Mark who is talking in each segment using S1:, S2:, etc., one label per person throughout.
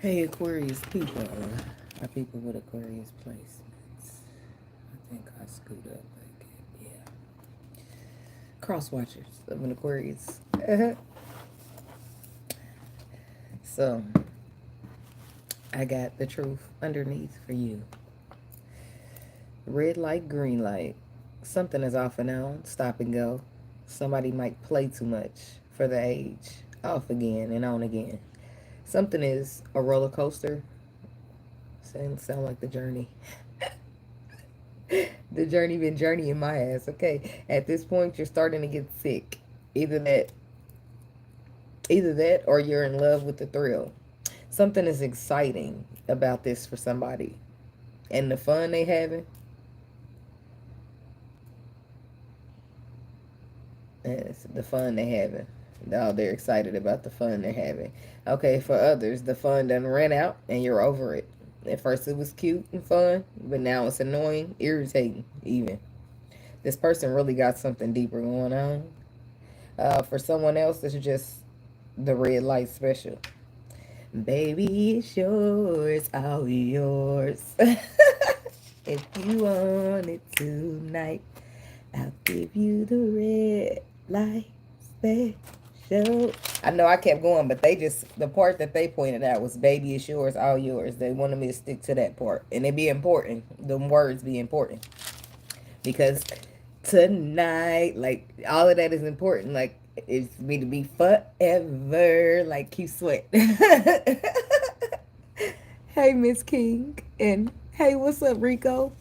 S1: Hey, Aquarius people. Our people with Aquarius placements. I think I screwed up. Like, yeah. Cross watchers of an Aquarius. So, I got the truth underneath for you. Red light, green light. Something is off and on. Stop and go. Somebody might play too much for the age. Off again and on again. Something is a roller coaster. Sound like the journey. The journey been journeying my ass. Okay. At this point you're starting to get sick. Either that either that or you're in love with the thrill. Something is exciting about this for somebody. And the fun they having. Yes, the fun they having. Oh, they're excited about the fun they're having. Okay, for others, the fun done ran out and you're over it. At first it was cute and fun, but now it's annoying, irritating even. This person really got something deeper going on. For someone else, it's just the red light special. Baby, it's yours, all yours. If you want it tonight, I'll give you the red light special. I know I kept going, but the part that they pointed out was baby, it's yours, all yours. They wanted me to stick to that part. And it be important. The words be important. Because tonight, like, all of that is important. Like, it's me to be forever. Like, Q Sweat. Hey, Miss King. And hey, what's up, Rico?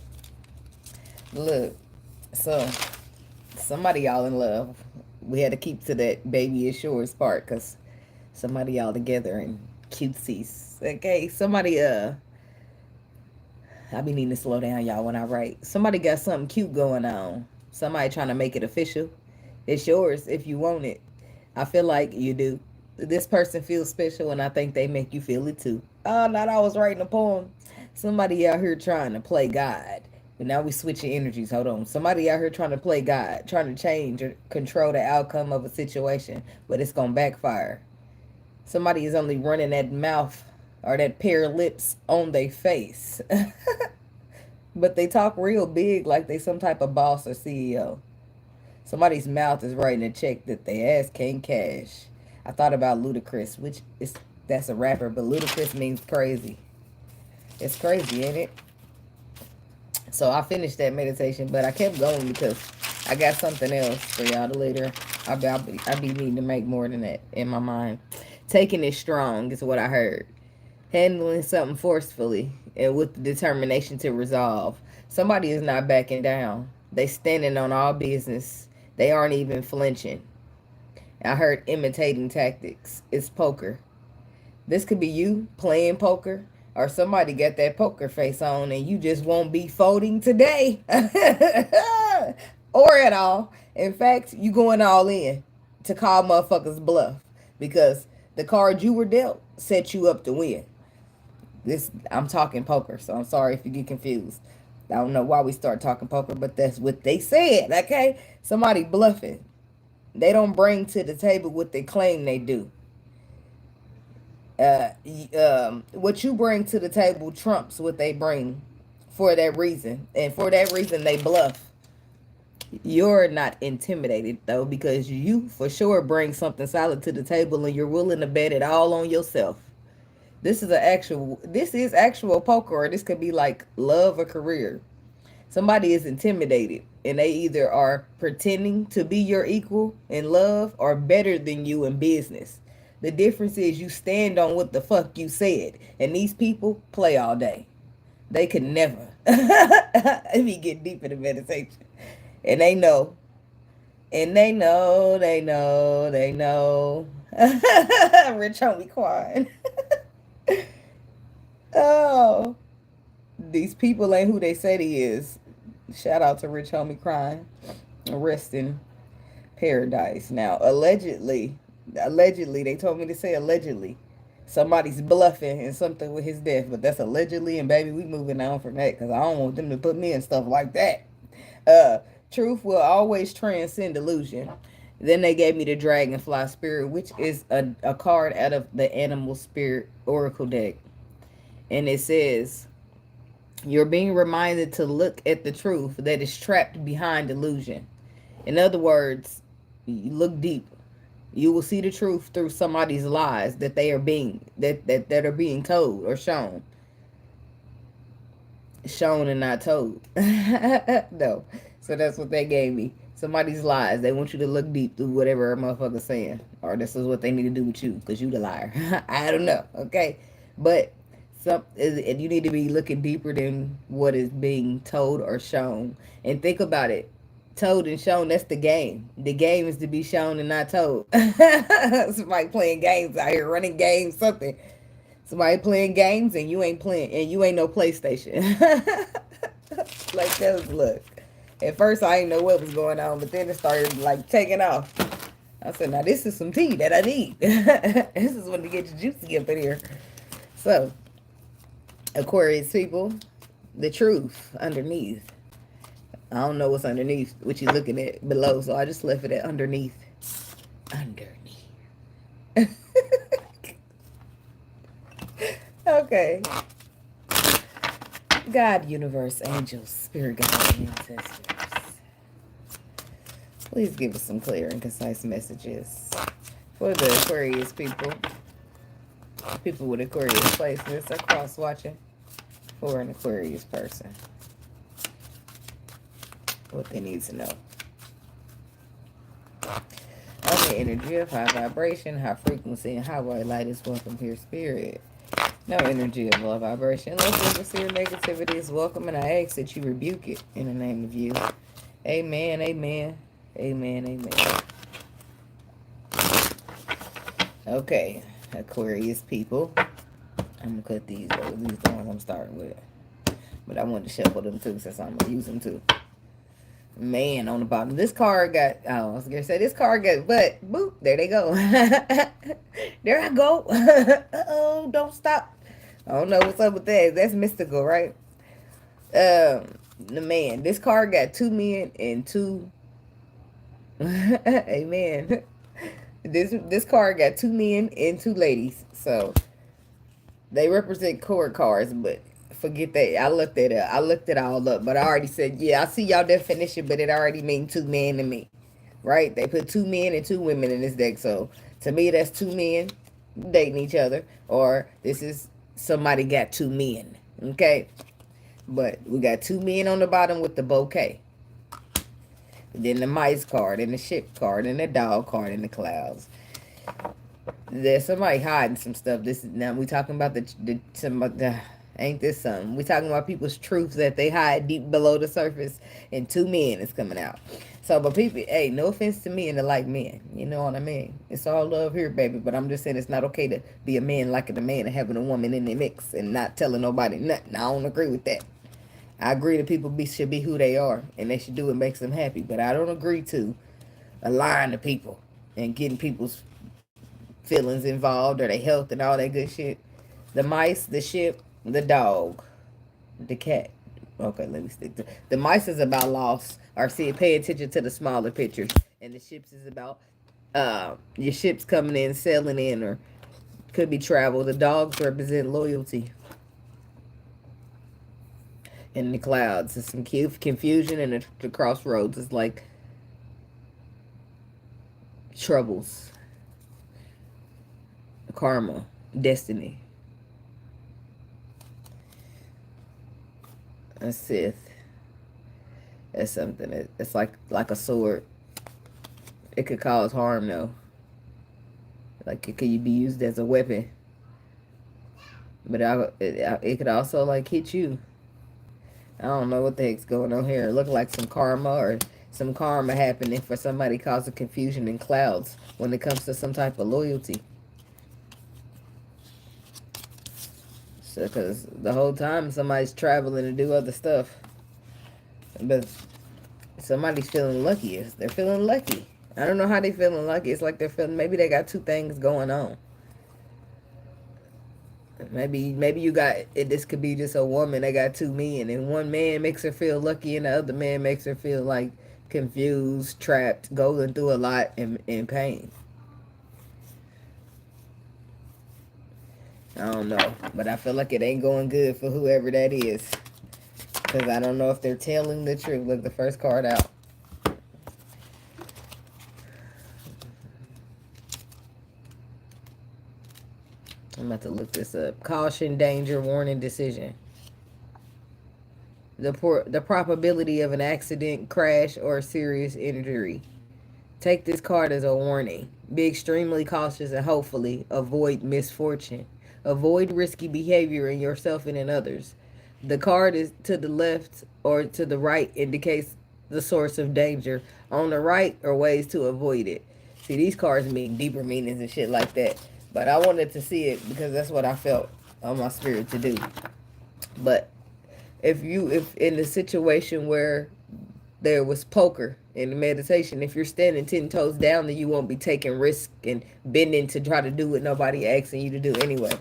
S1: Look, so somebody y'all in love. We had to keep to that baby is yours part because somebody y'all together and cutesies. Okay, somebody I be needing to slow down y'all when I write. Somebody got something cute going on. Somebody trying to make it official. It's yours if you want it. I feel like you do. This person feels special and I think they make you feel it too. Oh, not I was writing a poem. Somebody out here trying to play God. But now we switching energies. Hold on. Somebody out here trying to play God, trying to change or control the outcome of a situation, but it's gonna backfire. Somebody is only running that mouth or that pair of lips on their face. But they talk real big like they some type of boss or CEO. Somebody's mouth is writing a check that they ass can't cash. I thought about Ludacris, which is that's a rapper, but Ludacris means crazy. It's crazy, ain't it? So I finished that meditation, but I kept going because I got something else for y'all to later. I be needing to make more than that in my mind. Taking it strong is what I heard. Handling something forcefully and with the determination to resolve. Somebody is not backing down. They standing on all business. They aren't even flinching. I heard imitating tactics. It's poker. This could be you playing poker, or somebody got that poker face on and you just won't be folding today. Or at all. In fact, you going all in to call motherfuckers bluff because the card you were dealt set you up to win. This I'm talking poker, so I'm sorry if you get confused. I don't know why we start talking poker, but that's what they said, okay? Somebody bluffing. They don't bring to the table what they claim they do. What you bring to the table trumps what they bring for that reason. And for that reason, they bluff. You're not intimidated, though, because you for sure bring something solid to the table and you're willing to bet it all on yourself. This is actual poker, or this could be like love or career. Somebody is intimidated and they either are pretending to be your equal in love or better than you in business. The difference is you stand on what the fuck you said. And these people play all day. They could never. Let me get deep in the meditation. And they know. And they know. Rich homie Quan. Oh. These people ain't who they said he is. Shout out to Rich Homie Crying. Rest in paradise. Now, allegedly, they told me to say allegedly. Somebody's bluffing and something with his death, but that's allegedly, and baby, we moving on from that because I don't want them to put me in stuff like that. Uh, Truth will always transcend illusion. Then they gave me the Dragonfly Spirit, which is a card out of the Animal Spirit Oracle deck. And it says, you're being reminded to look at the truth that is trapped behind illusion. In other words, you look deep. You will see the truth through somebody's lies that they are being that are being told or shown. Shown and not told. No. So that's what they gave me. Somebody's lies. They want you to look deep through whatever a motherfucker's saying. Or this is what they need to do with you because you the liar. I don't know. Okay. But and you need to be looking deeper than what is being told or shown. And think about it. Told and shown, that's the game. The game is to be shown and not told. Somebody playing games out here, running games, something. Somebody playing games and you ain't playing, and you ain't no PlayStation. Like, that was, look. At first I didn't know what was going on, but then it started like taking off. I said, now this is some tea that I need. This is when to get your juicy up in here. So, Aquarius people, the truth underneath. I don't know what's underneath, what you're looking at below, so I just left it at underneath. Underneath. Okay. God, universe, angels, spirit guides, ancestors. Please give us some clear and concise messages for the Aquarius people. People with Aquarius placements are cross-watching for an Aquarius person. What they need to know. Okay, energy of high vibration, high frequency, and high white light is welcome here, spirit. No energy of low vibration, low frequency, or negativity is welcome, and I ask that you rebuke it in the name of you. Amen, amen, amen, amen. Okay, Aquarius people. I'm going to cut these. These are the ones I'm starting with. But I want to shuffle them too, since I'm going to use them too. Man, on the bottom. This card got, I was going to say, this card got, but, boop, there they go. There I go. Uh-oh, don't stop. I don't know what's up with that. That's mystical, right? The man, this card got 2 men and 2, amen. This card got 2 men and 2 ladies. So, they represent court cards, but forget that. I looked at it. I looked it all up, but I already said, yeah, I see y'all definition, but it already means 2 men to me, right? They put 2 men and 2 women in this deck, so to me, that's 2 men dating each other, or this is somebody got 2 men, okay? But we got 2 men on the bottom with the bouquet. Then the mice card, and the ship card, and the dog card in the clouds. There's somebody hiding some stuff. This is now we talking about ain't this something? We talking about people's truths that they hide deep below the surface, and 2 men is coming out. So, but people, hey, no offense to men that like men. You know what I mean? It's all love here, baby. But I'm just saying it's not okay to be a man liking a man and having a woman in the mix and not telling nobody nothing. I don't agree with that. I agree that people should be who they are and they should do what makes them happy. But I don't agree to lying to people and getting people's feelings involved or their health and all that good shit. The mice, the ship, the dog, the cat. Okay, let me stick to the mice is about loss. Or see, pay attention to the smaller pictures. And the ships is about your ships coming in, sailing in, or could be travel. The dogs represent loyalty. In the clouds, there's some confusion, and the crossroads is like troubles, karma, destiny. A Sith. That's something. It's like a sword. It could cause harm though. Like it could be used as a weapon. But it could also like hit you. I don't know what the heck's going on here. It looked like some karma happening for somebody causing confusion in clouds when it comes to some type of loyalty. So, because the whole time somebody's traveling to do other stuff. But somebody's feeling lucky. They're feeling lucky. I don't know how they feeling lucky. It's like they're feeling, maybe they got 2 things going on. Maybe you got, this could be just a woman that got 2 men, and one man makes her feel lucky and the other man makes her feel like confused, trapped, going through a lot in pain. I don't know. But I feel like it ain't going good for whoever that is. Because I don't know if they're telling the truth. Look, the first card out. I'm about to look this up. Caution, danger, warning, decision. The probability of an accident, crash, or serious injury. Take this card as a warning. Be extremely cautious and hopefully avoid misfortune. Avoid risky behavior in yourself and in others. The card is to the left or to the right indicates the source of danger. On the right are ways to avoid it. See, these cards mean deeper meanings and shit like that. But I wanted to see it because that's what I felt on my spirit to do. But if in the situation where there was poker in the meditation, if you're standing 10 toes down, then you won't be taking risk and bending to try to do what nobody asking you to do anyway.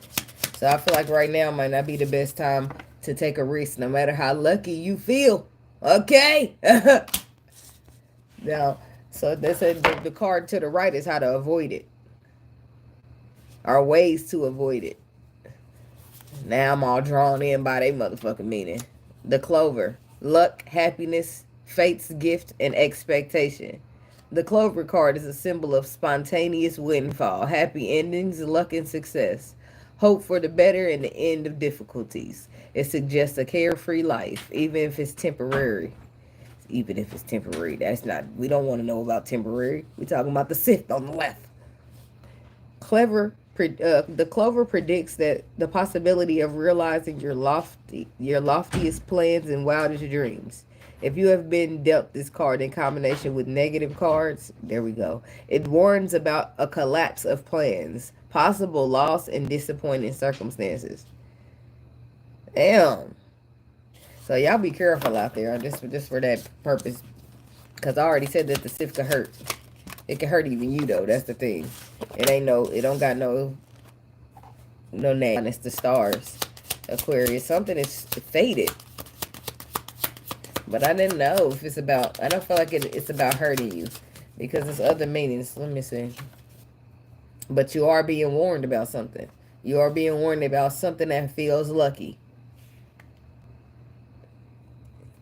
S1: So I feel like right now might not be the best time to take a risk, no matter how lucky you feel. Okay? Now, so they said the card to the right is how to avoid it. Or ways to avoid it. Now I'm all drawn in by they motherfucking meaning. The clover. Luck, happiness, fate's gift, and expectation. The clover card is a symbol of spontaneous windfall, happy endings, luck, and success. Hope for the better and the end of difficulties. It suggests a carefree life, even if it's temporary. Even if it's temporary. That's not, we don't want to know about temporary. We're talking about the sift on the left. The clover predicts that the possibility of realizing your loftiest plans and wildest dreams. If you have been dealt this card in combination with negative cards, there we go. It warns about a collapse of plans, possible loss, and disappointing circumstances. Damn. So y'all be careful out there, just for that purpose. Because I already said that the sift could hurt. It can hurt even you though. That's the thing. It don't got no name. It's the stars. Aquarius. Something is fated. But I didn't know if it's about, I don't feel like it's about hurting you. Because there's other meanings. Let me see. But you are being warned about something. You are being warned about something that feels lucky.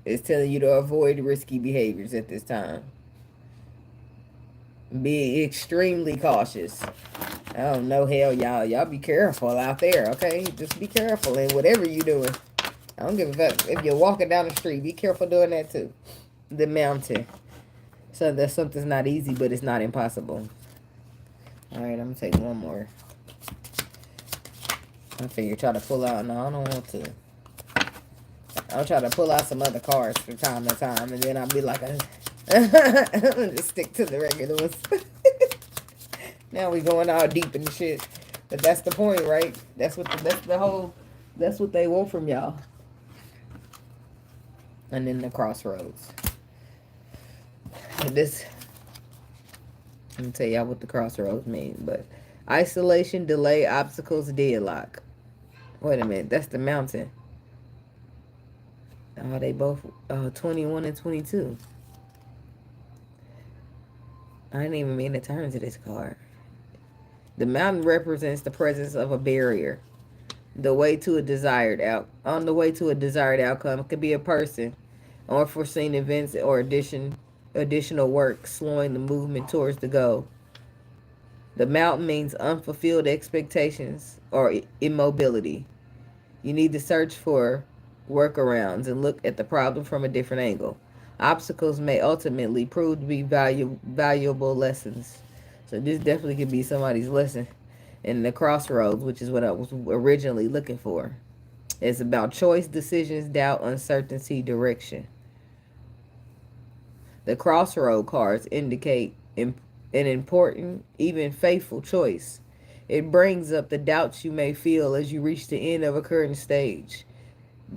S1: It's telling you to avoid risky behaviors at this time. Be extremely cautious. I don't know, hell, y'all be careful out there, okay? Just be careful in whatever you're doing. I don't give a fuck if you're walking down the street. Be careful doing that too. The mountain. So that something's not easy, but it's not impossible. All right, I'm gonna take one more. I figure try to pull out. No, I don't want to. I'll try to pull out some other cards from time to time, and then I'll be like, just stick to the regular ones. Now we going all deep in the shit, but that's the point, right? That's what they want from y'all. And then the crossroads. This, let me tell y'all what the crossroads mean. But isolation, delay, obstacles, deadlock. Wait a minute, that's the mountain. Oh, they both 21 and 22. I didn't even mean to turn to this card. The mountain represents the presence of a barrier. On the way to a desired outcome. It could be a person, unforeseen events, or additional work slowing the movement towards the goal. The mountain means unfulfilled expectations or immobility. You need to search for workarounds and look at the problem from a different angle. Obstacles may ultimately prove to be valuable lessons. So this definitely could be somebody's lesson. And the crossroads, which is what I was originally looking for. It's about choice, decisions, doubt, uncertainty, direction. The crossroad cards indicate an important, even faithful choice. It brings up the doubts you may feel as you reach the end of a current stage.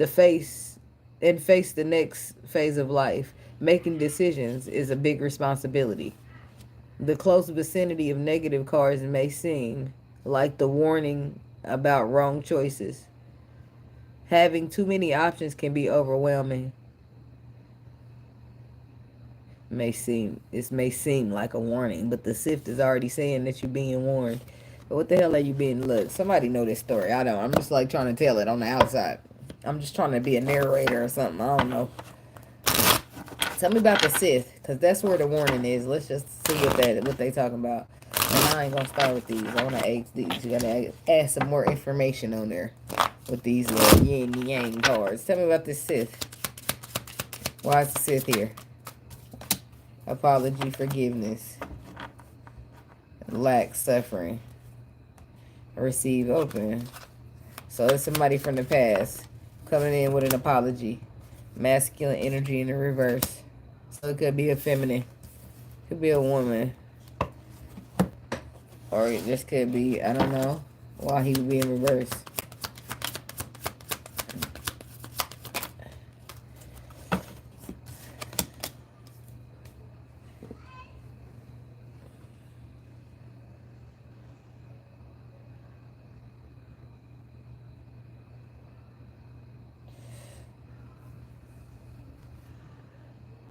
S1: Face the next phase of life. Making decisions is a big responsibility. The close vicinity of negative cards may seem like the warning about wrong choices. Having too many options can be overwhelming. May seem like a warning, but the sift is already saying that you're being warned. But what the hell are you being? Look, somebody know this story. I don't. I'm just like trying to tell it on the outside. I'm just trying to be a narrator or something. I don't know. Tell me about the Sith, because that's where the warning is. Let's just see what they talking about. And I ain't gonna start with these. I wanna ask these. You gotta add some more information on there with these little yin yang cards. Tell me about this Sith. Why is the Sith here? Apology, forgiveness, lack, suffering, receive, open. So it's somebody from the past coming in with an apology. Masculine energy in the reverse. So it could be a feminine. Could be a woman. Or it just could be, I don't know, why he would be in reverse.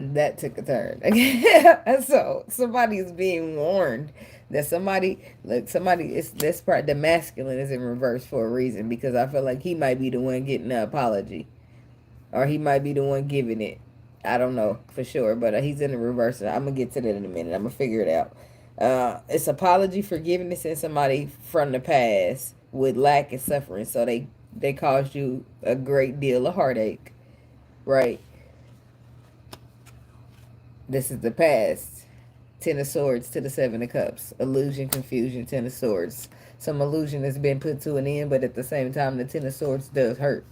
S1: That took a turn. So somebody's being warned that it's this part, the masculine is in reverse for a reason, because I feel like he might be the one getting the apology, or he might be the one giving it. I don't know for sure, but he's in the reverse. I'm gonna get to that in a minute. I'm gonna figure it out. It's apology, forgiveness, and somebody from the past with lack and suffering. So they caused you a great deal of heartache, right? This is the past. Ten of Swords to the Seven of Cups. Illusion, confusion, Ten of Swords. Some illusion has been put to an end, but at the same time, the Ten of Swords does hurt.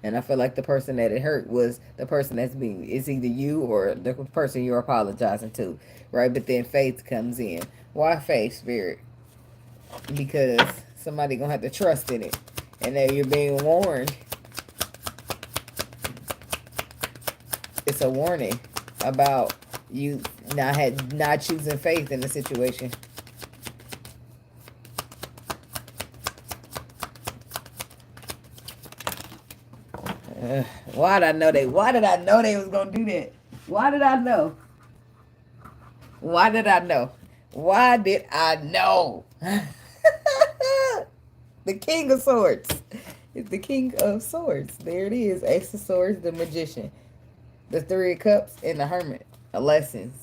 S1: And I feel like the person that it hurt was the person it's either you or the person you're apologizing to, right? But then faith comes in. Why faith, Spirit? Because somebody gonna have to trust in it. And now you're being warned. It's a warning about you not choosing faith in the situation. Why did I know they was gonna do that? Why did I know? Why did I know? Why did I know? The King of Swords. It's the King of Swords. There it is. Ace of Swords, the Magician. The Three of Cups and the Hermit. Lessons.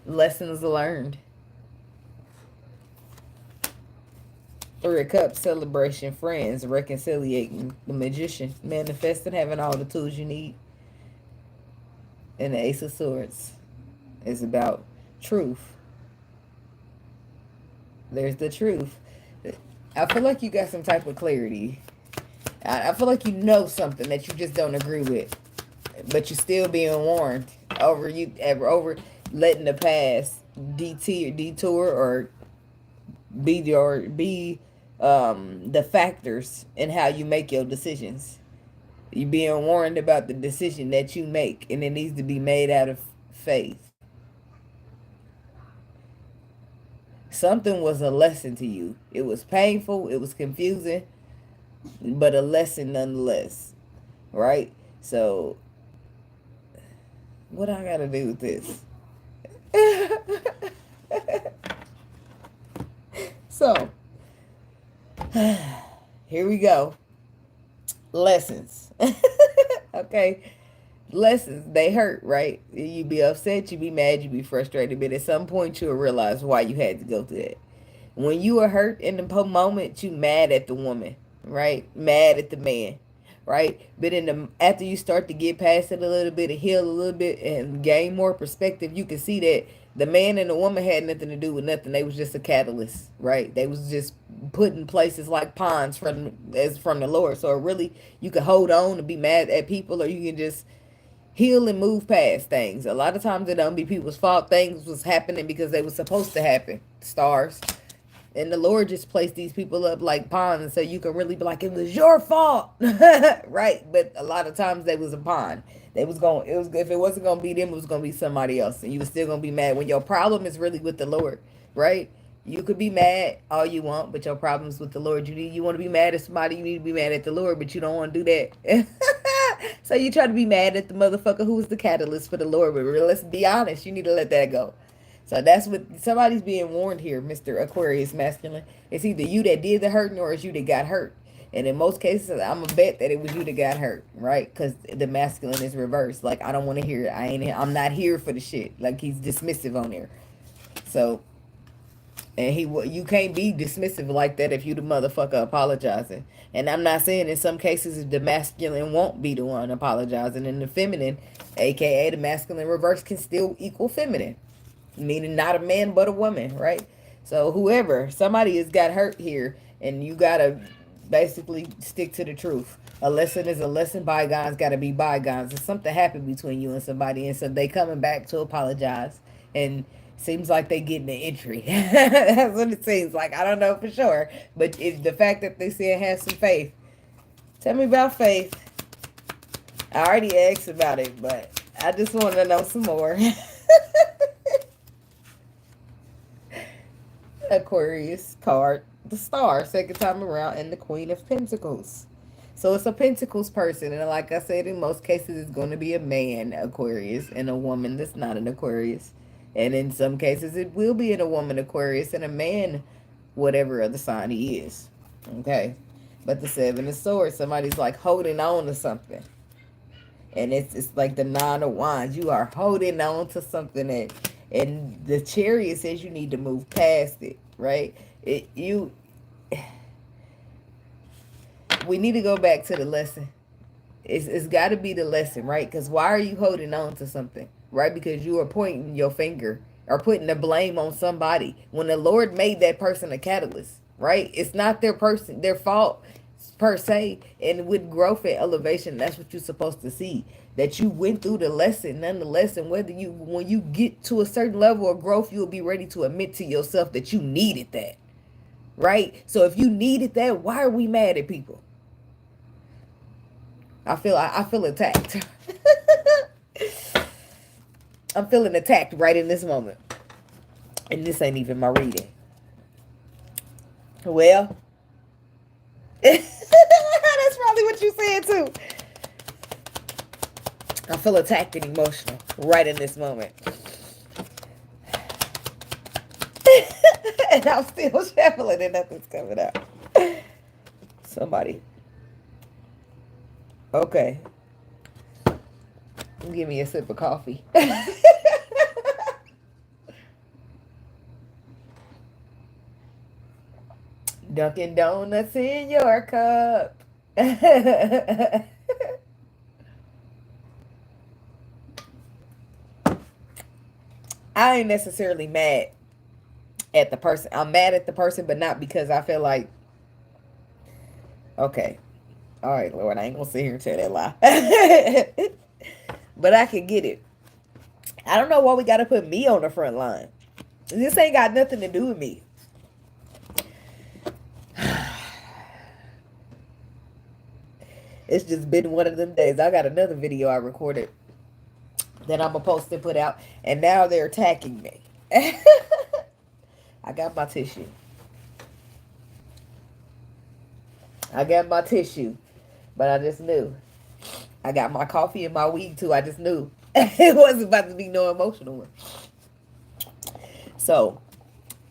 S1: Lessons learned. Three of Cups, celebration, friends, reconciliating, the Magician, manifesting, having all the tools you need. And the Ace of Swords is about truth. There's the truth. I feel like you got some type of clarity. I feel like you know something that you just don't agree with, but you're still being warned over letting the past detour or be the factors in how you make your decisions. You're being warned about the decision that you make, and it needs to be made out of faith. Something was a lesson to you. It was painful, it was confusing, but a lesson nonetheless, right? So what I gotta do with this? So here we go. Lessons. Okay. Lessons, they hurt, right? You be upset, you be mad, you be frustrated, but at some point you'll realize why you had to go through that. When you are hurt in the moment, you mad at the woman, right? Mad at the man, right? But after you start to get past it a little bit and heal a little bit and gain more perspective, you can see that the man and the woman had nothing to do with nothing. They was just a catalyst, right? They was just put in places like ponds from the Lord. So really, you can hold on and be mad at people, or you can just heal and move past things. A lot of times it don't be people's fault. Things was happening because they were supposed to happen. Stars. And the Lord just placed these people up like ponds so you can really be like, it was your fault. Right? But a lot of times they was a pond. If it wasn't gonna be them, it was gonna be somebody else. And you were still gonna be mad when your problem is really with the Lord, right? You could be mad all you want, but your problem's with the Lord. You want to be mad at somebody, you need to be mad at the Lord, but you don't want to do that. So you try to be mad at the motherfucker who was the catalyst for the Lord. But let's be honest, you need to let that go. So that's what somebody's being warned here, Mr. Aquarius masculine. It's either you that did the hurting or it's you that got hurt. And in most cases, I'm a bet that it was you that got hurt, right? Because the masculine is reversed. Like, I don't want to hear it. I'm not here for the shit. Like, he's dismissive on there. So, and you can't be dismissive like that if you the motherfucker apologizing. And I'm not saying in some cases the masculine won't be the one apologizing, and the feminine, aka the masculine reverse, can still equal feminine, meaning not a man but a woman, right? So whoever, somebody has got hurt here, and you gotta basically stick to the truth. A lesson is a lesson. Bygones gotta be bygones. If something happened between you and somebody, and so they coming back to apologize, and seems like they getting an entry. That's what it seems like. I don't know for sure, but if the fact that they said have some faith. Tell me about faith. I already asked about it, but I just want to know some more. Aquarius card, the star, second time around, and the Queen of Pentacles. So it's a Pentacles person, and like I said, in most cases it's going to be a man Aquarius and a woman that's not an Aquarius. And in some cases it will be in a woman Aquarius and a man whatever other sign he is. Okay. But the Seven of Swords, somebody's like holding on to something. And it's like the Nine of Wands. You are holding on to something that, and the Chariot says you need to move past it, right? We need to go back to the lesson. It's got to be the lesson, right? Because why are you holding on to something, right? Because you are pointing your finger or putting the blame on somebody when the Lord made that person a catalyst, right? It's not their fault per se. And with growth and elevation, that's what you're supposed to see, that you went through the lesson nonetheless. And when you get to a certain level of growth, you'll be ready to admit to yourself that you needed that, right? So if you needed that, why are we mad at people? I feel attacked. I'm feeling attacked right in this moment. And this ain't even my reading. Well, that's probably what you said too. I feel attacked and emotional right in this moment. And I'm still shuffling and nothing's coming out. Somebody. Okay. Give me a sip of coffee. Dunkin' Donuts in your cup. I ain't necessarily mad at the person. I'm mad at the person, but not because I feel like, okay, all right, Lord, I ain't gonna sit here and tell that lie. But I can get it. I don't know why we gotta put me on the front line. This ain't got nothing to do with me. It's just been one of them days. I got another video I recorded that I'm gonna post and put out, and now they're attacking me. I got my tissue. But I just knew. I got my coffee and my weed too. I just knew. It wasn't about to be no emotional one. So,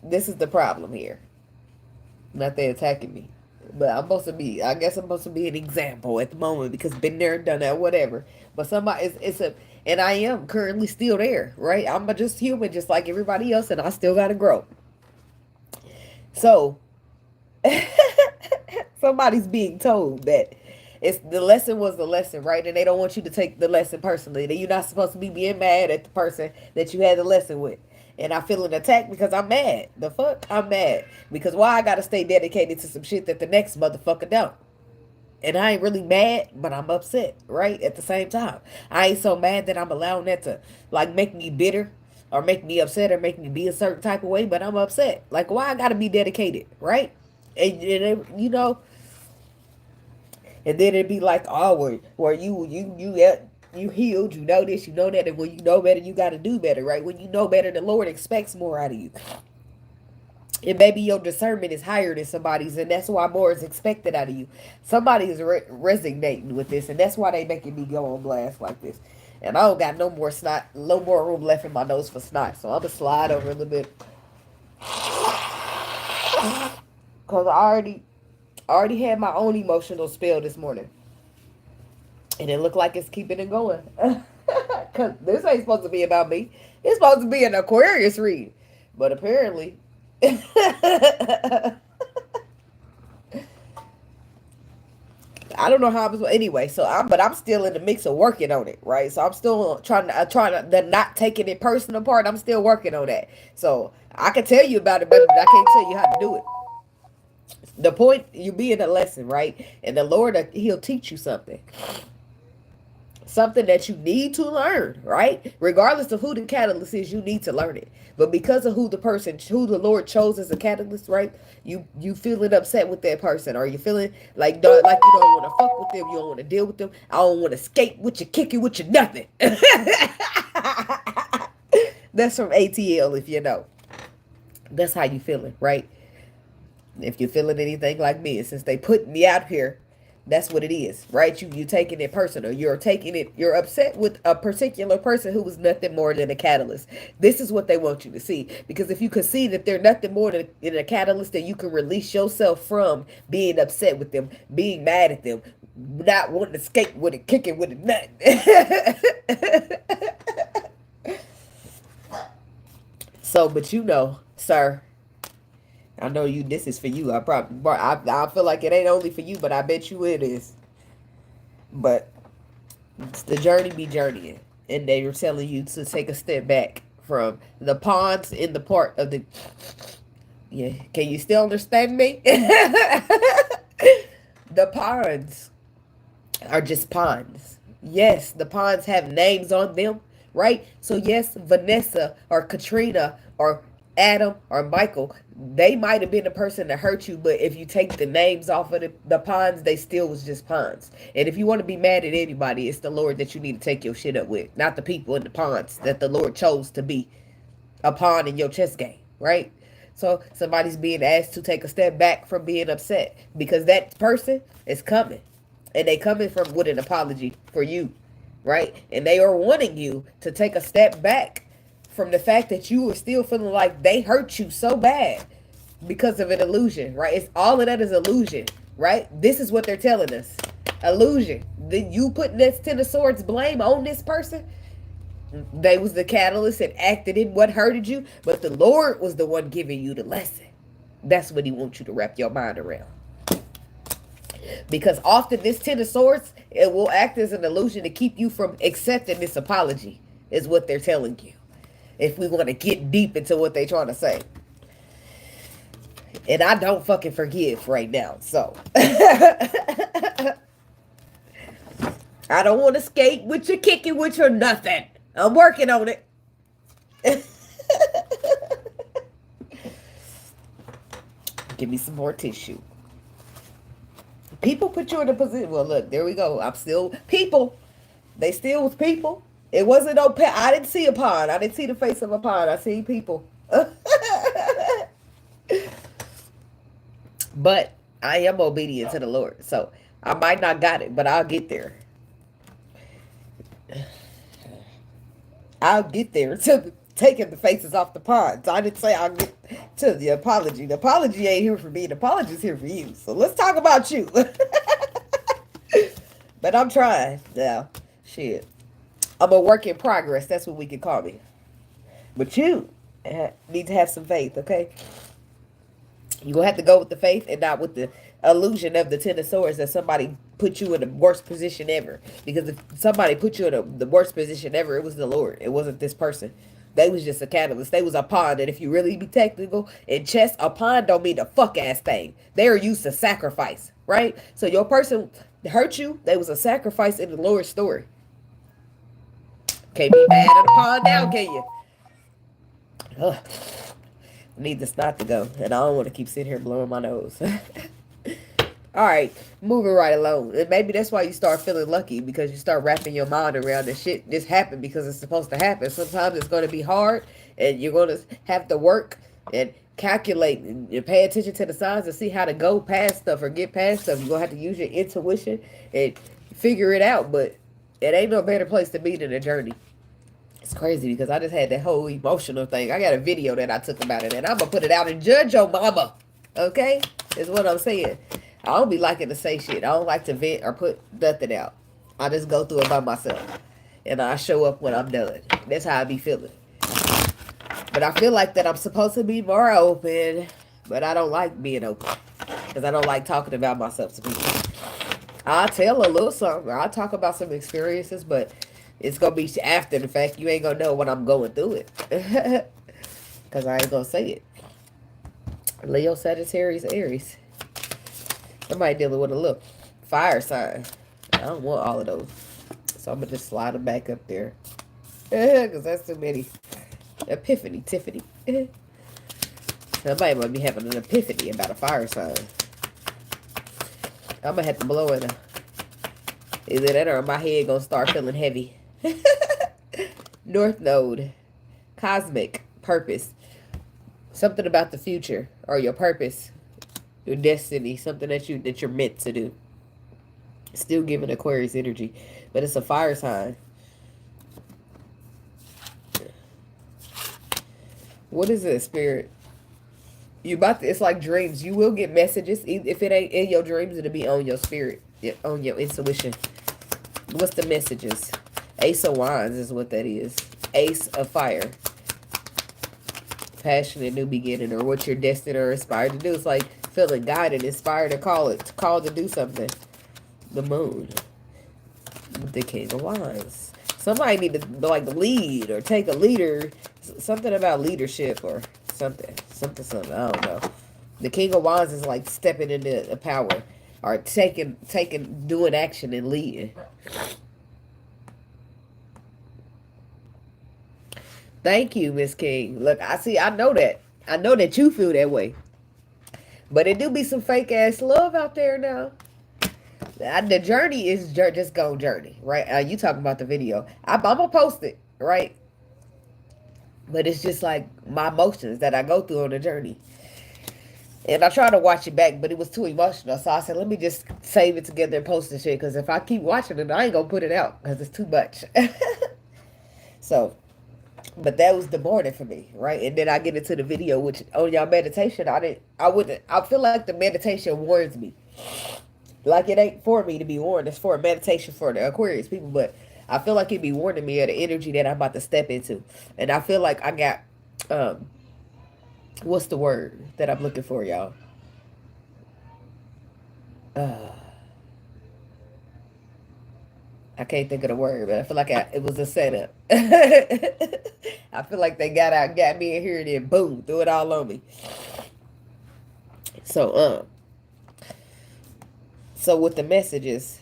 S1: this is the problem here. Not they attacking me. But I'm supposed to be, I guess I'm supposed to be an example at the moment because been there and done that, whatever. But somebody, and I am currently still there, right? I'm just human, just like everybody else, and I still got to grow. So, somebody's being told that the lesson was the lesson, right? And they don't want you to take the lesson personally. That you're not supposed to be being mad at the person that you had the lesson with. And I feel an attack because I'm mad. The fuck? I'm mad. Because why I gotta stay dedicated to some shit that the next motherfucker don't? And I ain't really mad, but I'm upset, right? At the same time. I ain't so mad that I'm allowing that to, like, make me bitter or make me upset or make me be a certain type of way, but I'm upset. Like, why I gotta be dedicated, right? And you know, and then it'd be like, oh, where you healed, you know this, you know that, and when you know better, you got to do better, right? When you know better, the Lord expects more out of you. And maybe your discernment is higher than somebody's, and that's why more is expected out of you. Somebody is resonating with this, and that's why they making me go on blast like this. And I don't got no more snot, no more room left in my nose for snot. So I'm going to slide over a little bit. Because I already had my own emotional spell this morning. And it looked like it's keeping it going. Because this ain't supposed to be about me. It's supposed to be an Aquarius read. But apparently... I don't know how I'm anyway. But I'm still in the mix of working on it, right? So I'm still trying to not taking it personal part. I'm still working on that. So I can tell you about it, but I can't tell you how to do it. The point, you be in a lesson, right? And the Lord, He'll teach you something. Something that you need to learn, right? Regardless of who the catalyst is, you need to learn it. But because of who the Lord chose as a catalyst, right? You feeling upset with that person, or you feeling like you don't want to fuck with them, you don't want to deal with them. I don't want to skate with you, kick you with you, nothing. That's from ATL, if you know. That's how you feeling, right? If you're feeling anything like me, and since they put me out here, that's what it is, right? You taking it personal. You're upset with a particular person who was nothing more than a catalyst. This is what they want you to see. Because if you can see that they're nothing more than a catalyst, then you can release yourself from being upset with them, being mad at them, not wanting to skate with it, kicking with it, nothing. So, but sir, I know this is for you. I feel like it ain't only for you, but I bet you it is. But it's the journey be journeying. And they were telling you to take a step back from the ponds in the part of the... Yeah, can you still understand me? The ponds are just ponds. Yes, the ponds have names on them, right? So yes, Vanessa or Katrina or Adam or Michael, they might have been the person that hurt you, but if you take the names off of the ponds, they still was just ponds. And if you want to be mad at anybody, it's the Lord that you need to take your shit up with, not the people in the ponds that the Lord chose to be a pawn in your chess game, right? So somebody's being asked to take a step back from being upset because that person is coming, and they coming from with an apology for you, right? And they are wanting you to take a step back from the fact that you were still feeling like they hurt you so bad because of an illusion, right? It's all of that is illusion, right? This is what they're telling us. Illusion. You putting this Ten of Swords blame on this person. They was the catalyst and acted in what hurted you, but the Lord was the one giving you the lesson. That's what He wants you to wrap your mind around. Because often this Ten of Swords, it will act as an illusion to keep you from accepting this apology, is what they're telling you. If we want to get deep into what they're trying to say. And I don't fucking forgive right now. So. I don't want to skate with you, kick it with you, nothing. I'm working on it. Give me some more tissue. People put you in a position. Well, look, there we go. I'm still people. They still was people. It wasn't no pet. I didn't see a pond. I didn't see the face of a pond. I see people. But I am obedient to the Lord. So I might not got it, but I'll get there. I'll get there to taking the faces off the ponds. I didn't say I'll get to the apology. The apology ain't here for me. The apology's here for you. So let's talk about you. But I'm trying. Yeah. Shit. I'm a work in progress. That's what we can call me. But you need to have some faith, okay? You're going to have to go with the faith and not with the illusion of the Ten of Swords that somebody put you in the worst position ever. Because if somebody put you in the worst position ever, it was the Lord. It wasn't this person. They was just a catalyst. They was a pawn. And if you really be technical, in chess, a pawn don't mean a fuck-ass thing. They are used to sacrifice, right? So your person hurt you. They was a sacrifice in the Lord's story. Can't be mad at a pawn now, can you? Ugh. I need this not to go. And I don't want to keep sitting here blowing my nose. All right, moving right along. And maybe that's why you start feeling lucky, because you start wrapping your mind around the shit just happened because it's supposed to happen. Sometimes it's going to be hard, and you're going to have to work and calculate and pay attention to the signs to see how to go past stuff or get past stuff. You're going to have to use your intuition and figure it out. But It ain't no better place to be than a journey. It's crazy because I just had that whole emotional thing. I got a video that I took about it, and I'm going to put it out and judge your mama. Okay? Is what I'm saying. I don't be liking to say shit. I don't like to vent or put nothing out. I just go through it by myself. And I show up when I'm done. That's how I be feeling. But I feel like that I'm supposed to be more open. But I don't like being open. Because I don't like talking about myself to people. I'll tell a little something. I'll talk about some experiences. But it's going to be after the fact. You ain't going to know when I'm going through it. Because I ain't going to say it. Leo, Sagittarius, Aries. Somebody dealing with a little fire sign. I don't want all of those. So I'm going to just slide them back up there. Because that's too many. Epiphany, Tiffany. Somebody might be having an epiphany about a fire sign. I'm going to have to blow it. Either that or my head going to start feeling heavy. North Node. Cosmic. Purpose. Something about the future. Or your purpose. Your destiny. Something that you're meant to do. Still giving Aquarius energy. But it's a fire sign. What is it, Spirit? You about to, it's like dreams. You will get messages. If it ain't in your dreams, it'll be on your spirit. On your intuition. What's the messages? Ace of Wands is what that is. Ace of Fire. Passionate new beginning, or what you're destined or inspired to do. It's like feeling guided, inspired to called to do something. The Moon. The King of Wands. Somebody need to like lead or take a leader. Something about leadership or something. Something. I don't know. The King of Wands is like stepping into the power or doing action and leading. Thank you, Miss King. Look, I know that. I know that you feel that way. But it do be some fake ass love out there now. The journey is just go journey, right? You talking about the video. I'm going to post it, right? But it's just like my emotions that I go through on the journey. And I tried to watch it back, but it was too emotional. So I said, let me just save it together and post the shit. Because if I keep watching it, I ain't going to put it out. Because it's too much. So, but that was the morning for me, right? And then I get into the video, which on y'all meditation, I feel like the meditation warns me. Like it ain't for me to be warned. It's for a meditation for the Aquarius people. But I feel like it'd be warning me of the energy that I'm about to step into. And I feel like I got, what's the word that I'm looking for, y'all? I can't think of the word, but I feel like it was a setup. I feel like they got me in here and then boom, threw it all on me. So with the messages,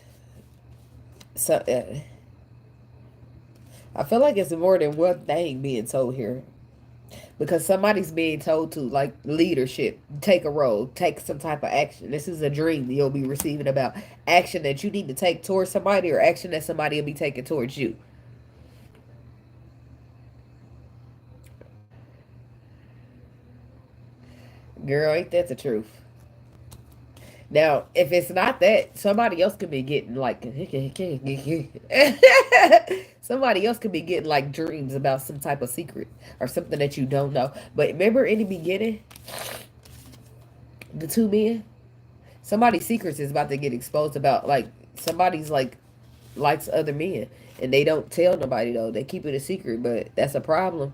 S1: I feel like it's more than one thing being told here. Because somebody's being told to, like, leadership, take a role, take some type of action. This is a dream you'll be receiving about action that you need to take towards somebody or action that somebody will be taking towards you. Girl, ain't that the truth? Now, if it's not that, somebody else could be getting, like, somebody else could be getting, like, dreams about some type of secret or something that you don't know. But remember in the beginning, the two men, somebody's secrets is about to get exposed about, like, somebody's, like, likes other men. And they don't tell nobody, though. They keep it a secret, but that's a problem.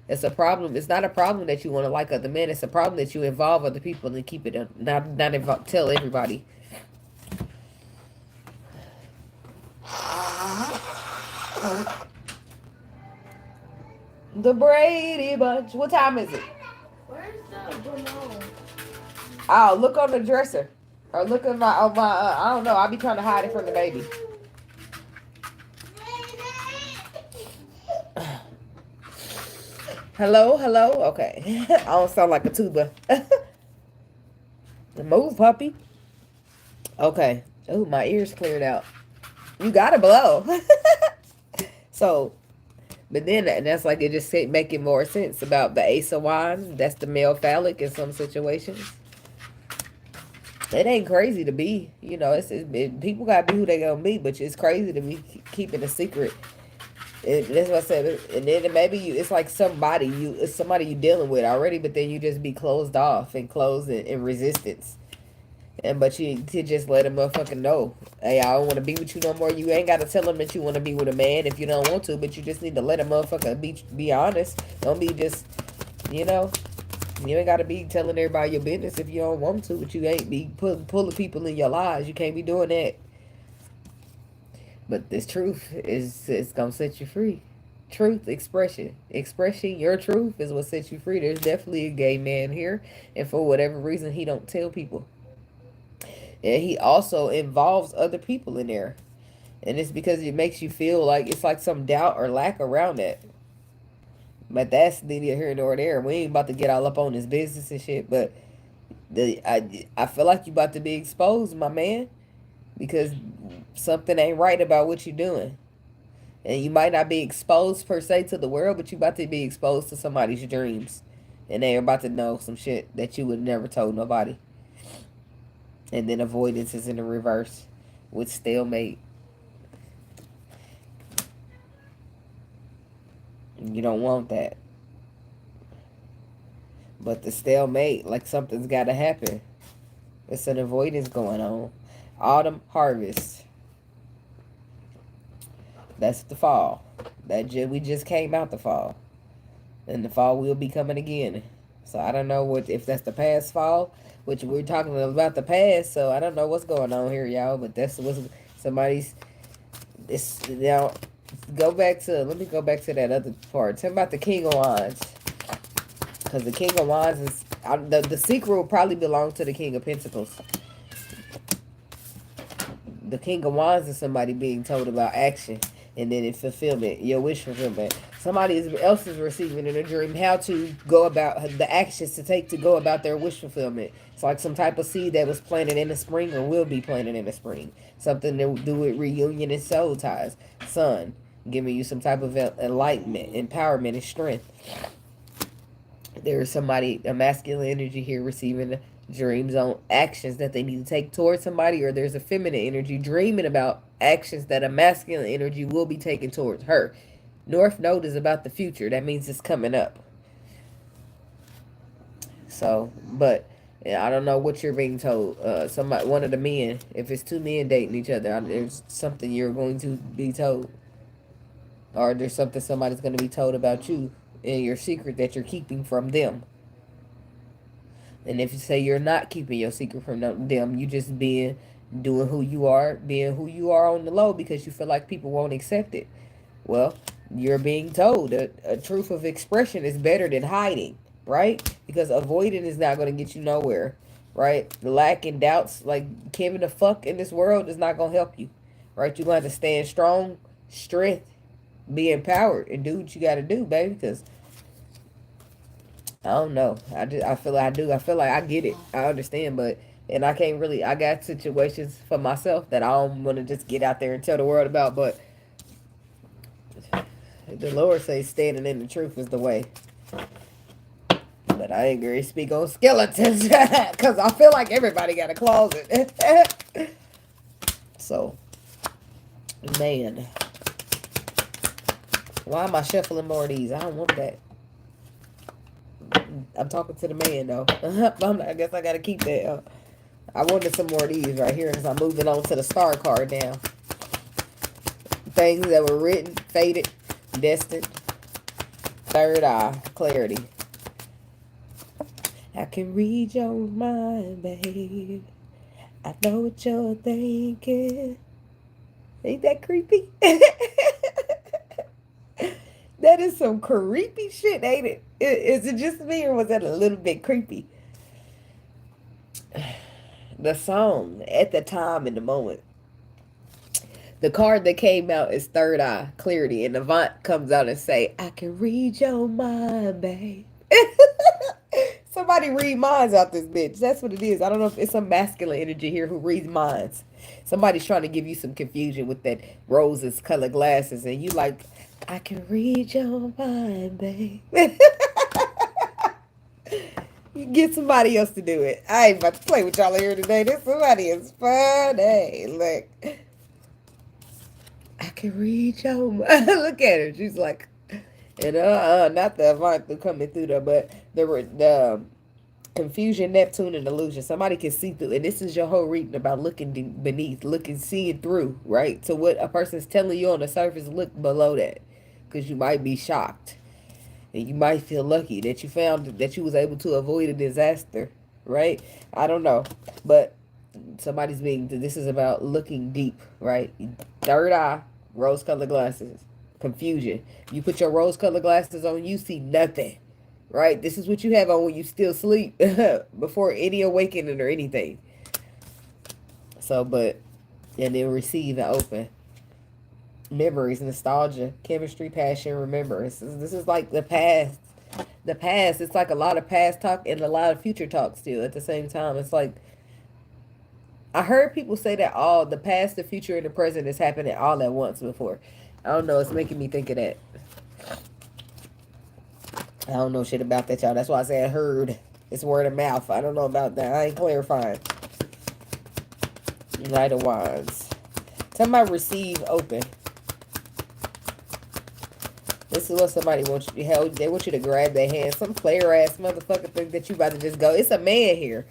S1: It's a problem. It's not a problem that you want to like other men. It's a problem that you involve other people and keep it not tell everybody. The Brady Bunch. What time is it?
S2: Where's the remote?
S1: Oh, look on the dresser. Or look at my I don't know. I'll be trying to hide it from the baby. Hello? Okay. I don't sound like a tuba. Move, puppy. Okay. Oh, my ears cleared out. You gotta blow. So, but then that's like it just making more sense about the Ace of Wands. That's the male phallic in some situations. It ain't crazy to be, people gotta be who they gonna be, but it's crazy to be keeping a secret. That's what I said. And then maybe it's like it's somebody you dealing with already, but then you just be closed off and closed in resistance. And but you to just let a motherfucker know, hey, I don't want to be with you no more. You ain't gotta tell them that you want to be with a man if you don't want to, but you just need to let a motherfucker be honest. Don't be just, you know, you ain't gotta be telling everybody your business if you don't want to, but you ain't be pulling people in your lives. You can't be doing that. But this truth is it's gonna set you free. Truth, expression your truth is what sets you free. There's definitely a gay man here, and for whatever reason, he don't tell people, and he also involves other people in there, and it's because it makes you feel like it's like some doubt or lack around that. But that's neither here nor there. We ain't about to get all up on his business and shit, but I feel like you about to be exposed, my man, because something ain't right about what you're doing. And you might not be exposed per se to the world, but you about to be exposed to somebody's dreams. And they're about to know some shit that you would never told nobody. And then avoidance is in the reverse with stalemate. You don't want that. But the stalemate, like something's got to happen. It's an avoidance going on. Autumn harvest. That's the fall. We just came out the fall. And the fall will be coming again. So I don't know if that's the past fall, which we're talking about the past. So I don't know what's going on here, y'all. But that's what's somebody's. It's now. Let me go back to that other part. Tell me about the King of Wands, because the King of Wands is the secret will probably belong to the King of Pentacles. The King of Wands is somebody being told about action, and then in fulfillment, your wish fulfillment. Somebody else is receiving in a dream how to go about the actions to take to go about their wish fulfillment. It's like some type of seed that was planted in the spring or will be planted in the spring. Something to do with reunion and soul ties. Sun, giving you some type of enlightenment, empowerment, and strength. There is somebody, a masculine energy here, receiving dreams on actions that they need to take towards somebody, or there's a feminine energy dreaming about actions that a masculine energy will be taking towards her. North Node is about the future. That means it's coming up. So, but I don't know what you're being told. One of the men, if it's two men dating each other, there's something you're going to be told, or there's something somebody's going to be told about you and your secret that you're keeping from them. And if you say you're not keeping your secret from them, you just doing who you are, being who you are on the low because you feel like people won't accept it. Well, you're being told that a truth of expression is better than hiding, right? Because avoiding is not going to get you nowhere, right? The lack and doubts, like giving a fuck in this world, is not going to help you, right? You're going to have to stand strong, strength, be empowered, and do what you got to do, baby, because I don't know. I feel like I do. I feel like I get it. I understand, but and I can't really. I got situations for myself that I don't want to just get out there and tell the world about. But the Lord says standing in the truth is the way. But I ain't gonna speak on skeletons because I feel like everybody got a closet. So, man, why am I shuffling more of these? I don't want that. I'm talking to the man though. I guess I gotta keep that. I wanted some more of these right here because I'm moving on to the star card now. Things that were written, fated, destined. Third eye, clarity. I can read your mind, babe. I know what you're thinking. Ain't that creepy? That is some creepy shit, ain't it? Is it just me, or was that a little bit creepy? The song, at the time, in the moment. The card that came out is Third Eye, Clarity, and Avant comes out and say, I can read your mind, babe. Somebody read minds out this bitch. That's what it is. I don't know if it's some masculine energy here who reads minds. Somebody's trying to give you some confusion with that roses colored glasses, and you like, I can read your mind, babe. Get somebody else to do it. I ain't about to play with y'all here today. This somebody is funny. Look, I can read your mind. Look at her. She's like, and not the Avant coming through there, but the confusion, Neptune, and illusion. Somebody can see through, and this is your whole reading about looking beneath, looking, seeing through, right? So what a person's telling you on the surface, look below that, because you might be shocked, and you might feel lucky that you found that you was able to avoid a disaster, right? I don't know, but somebody's being. This is about looking deep, right? Third eye, rose-colored glasses, confusion. You put your rose-colored glasses on, you see nothing. Right? This is what you have on when you still sleep before any awakening or anything. So, but, and then receive and open. Memories, nostalgia, chemistry, passion, remembrance. This is like the past. The past, it's like a lot of past talk and a lot of future talk still at the same time. It's like, I heard people say that all the past, the future, and the present is happening all at once before. I don't know. It's making me think of that. I don't know shit about that, y'all. That's why I say I heard. It's word of mouth. I don't know about that. I ain't clarifying. Knight of Wands. Somebody receive open. This is what somebody wants you to help. They want you to grab their hand. Some player ass motherfucker think that you about to just go. It's a man here.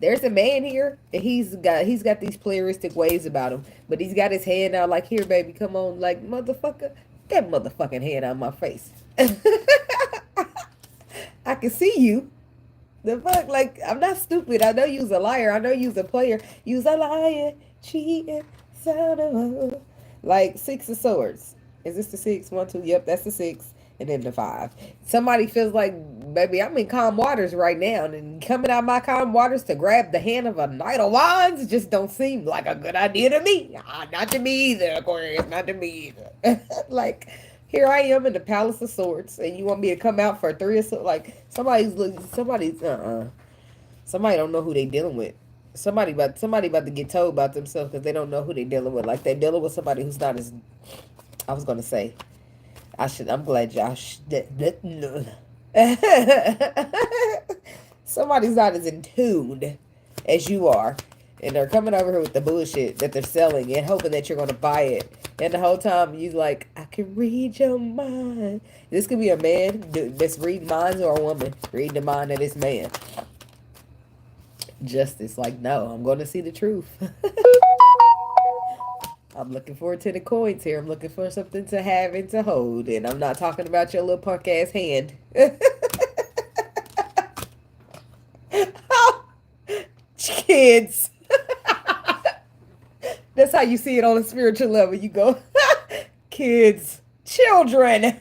S1: There's a man here, and he's got these playeristic ways about him. But he's got his hand out like, here, baby, come on, like, motherfucker, get motherfucking hand out of my face. I can see you. The fuck, like, I'm not stupid. I know you's a liar. I know you's a player. You's a liar, cheating, son of a... Like, 6 of Swords. Is this the 6? 1, 2. Yep, that's the 6. And then the 5. Somebody feels like, baby, I'm in calm waters right now. And coming out my calm waters to grab the hand of a Knight of Wands just don't seem like a good idea to me. Not to me either, Aquarius. Not to me either. Like, here I am in the Palace of Swords. And you want me to come out for 3 of Swords? Like, somebody don't know who they dealing with. Somebody about to get told about themselves because they don't know who they dealing with. Like, they're dealing with somebody who's not as... I was going to say... I'm glad y'all... Somebody's not as in tune as you are. And they're coming over here with the bullshit that they're selling and hoping that you're going to buy it. And the whole time you like, I can read your mind. This could be a man that's reading minds or a woman reading the mind of this man. Justice, like, no, I'm going to see the truth. I'm looking for 10 of coins here. I'm looking for something to have and to hold. And I'm not talking about your little punk ass hand. Kids. That's how you see it on a spiritual level. You go, kids, children.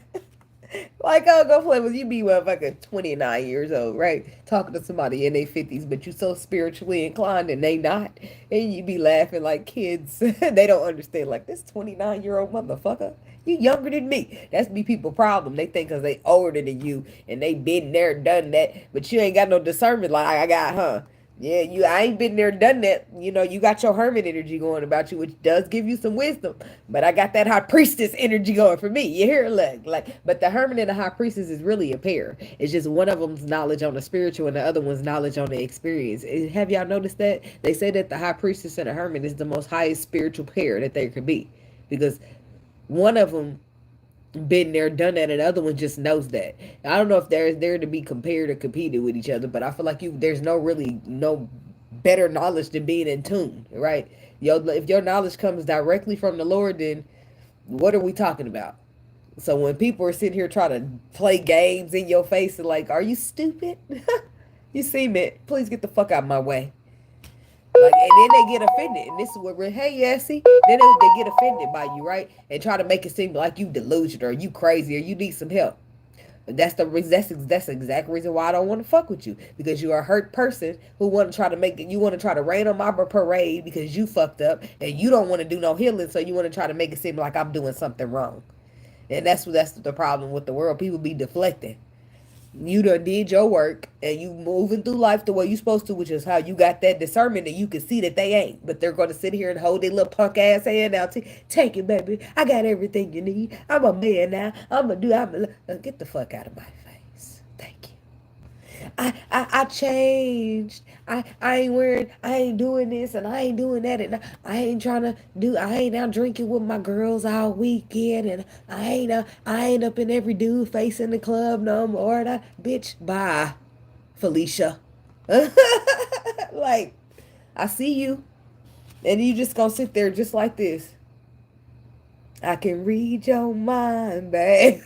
S1: Like, oh, go play with you. Be motherfucking 29 years old, right? Talking to somebody in their 50s, but you so spiritually inclined and they not. And you be laughing like kids. They don't understand. Like, this 29-year-old motherfucker, you younger than me. That's be people problem. They think because they older than you and they been there, done that, but you ain't got no discernment like I got, huh? Yeah, I ain't been there, done that. You know, you got your hermit energy going about you, which does give you some wisdom. But I got that high priestess energy going for me. You hear? But the hermit and the high priestess is really a pair. It's just one of them's knowledge on the spiritual and the other one's knowledge on the experience. Have y'all noticed that? They say that the high priestess and the hermit is the most highest spiritual pair that there could be. Because one of them been there, done that, and the other one just knows that. I don't know if there's there to be compared or competed with each other, but I feel like there's no better knowledge than being in tune, right? If your knowledge comes directly from the Lord, then what are we talking about? So when people are sitting here trying to play games in your face and like, are you stupid? You see me? Please get the fuck out of my way. Like, and then they get offended, and this is what we're, hey, yeah, see, then they get offended by you, right? And try to make it seem like you delusional or you crazy or you need some help. But that's the exact reason why I don't want to fuck with you, because you are a hurt person who want to try to rain on my parade because you fucked up and you don't want to do no healing, so you want to try to make it seem like I'm doing something wrong. And that's the problem with the world. People be deflecting. You done did your work and you moving through life the way you supposed to, which is how you got that discernment that you can see that they ain't. But they're going to sit here and hold their little punk ass hand out. Take it, baby. I got everything you need. I'm a man now. Get the fuck out of my face. Thank you. I changed. I ain't wearing, I ain't doing this and I ain't doing that and I ain't trying to do, I ain't out drinking with my girls all weekend and I ain't up in every dude face in the club no more. And bitch, bye, Felicia. Like, I see you. And you just gonna sit there just like this. I can read your mind, babe.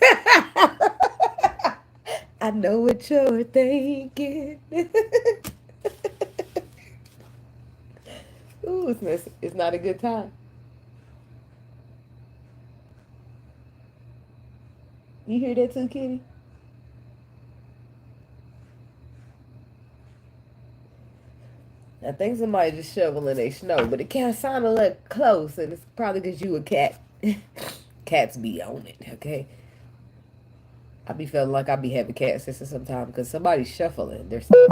S1: I know what you're thinking. Ooh, it's not a good time. You hear that too, Kitty? I think somebody just shoveling their snow, but it can't sound a little close, and it's probably because you a cat. Cats be on it, okay? I be feeling like I be having cat sisters sometimes because somebody's shuffling their stuff.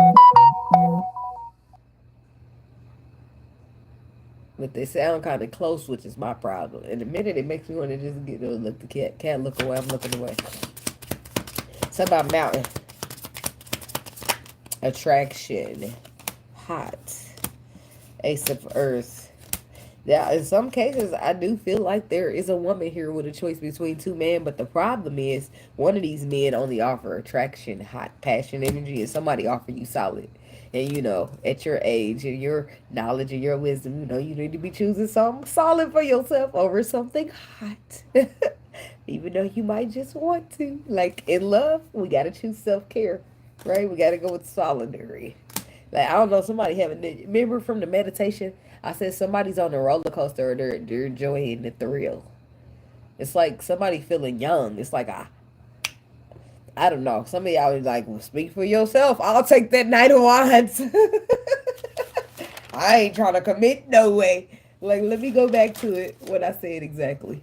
S1: But they sound kind of close, which is my problem. In a minute, it makes me want to just get look the cat. Cat look away. I'm looking away. Something about mountain attraction, hot, ace of earth. Yeah, in some cases, I do feel like there is a woman here with a choice between two men. But the problem is, one of these men only offer attraction, hot, passion, energy, and somebody offer you solid. And at your age and your knowledge and your wisdom, you need to be choosing something solid for yourself over something hot. Even though you might just want to. Like in love, we gotta choose self-care, right? We gotta go with solidary. Like I don't know, somebody having remember from the meditation, I said somebody's on the roller coaster or they're enjoying the thrill. It's like somebody feeling young. It's like I don't know. Some of y'all is like, well, speak for yourself. I'll take that Knight of Wands. I ain't trying to commit no way. Like, let me go back to it, what I said exactly.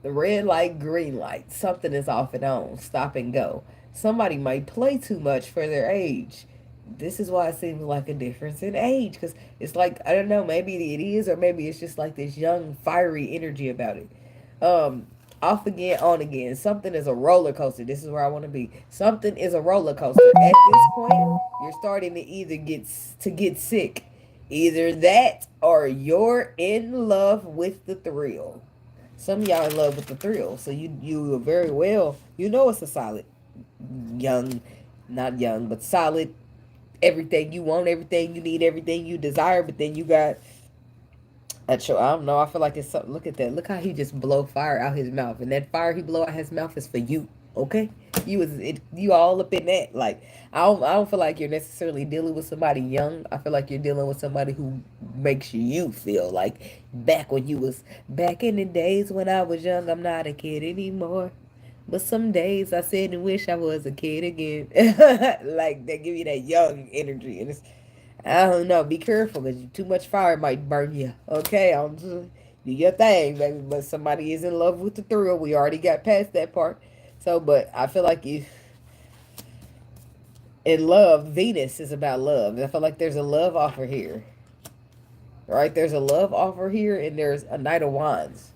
S1: The red light, green light. Something is off and on. Stop and go. Somebody might play too much for their age. This is why it seems like a difference in age. Because it's like, I don't know, maybe it is, or maybe it's just like this young, fiery energy about it. Off again, on again. Something is a roller coaster. This is where I want to be. Something is a roller coaster. At this point, you're starting to either get sick. Either that or you're in love with the thrill. Some of y'all in love with the thrill. So you are very well, it's a solid young, not young, but solid everything you want, everything you need, everything you desire, but then you got I don't know. I feel like it's something. Look at that. Look how he just blow fire out his mouth, and that fire he blow out his mouth is for you. Okay, you all up in that. Like I don't feel like you're necessarily dealing with somebody young. I feel like you're dealing with somebody who makes you feel like back in the days when I was young. I'm not a kid anymore. But some days I sit and wish I was a kid again. Like they give you that young energy, and it's I don't know. Be careful because too much fire might burn you. Okay, I'm just do your thing, baby. But somebody is in love with the thrill. We already got past that part. So, but I feel like you in love. Venus is about love. I feel like there's a love offer here. Right? There's a love offer here, and there's a Knight of Wands.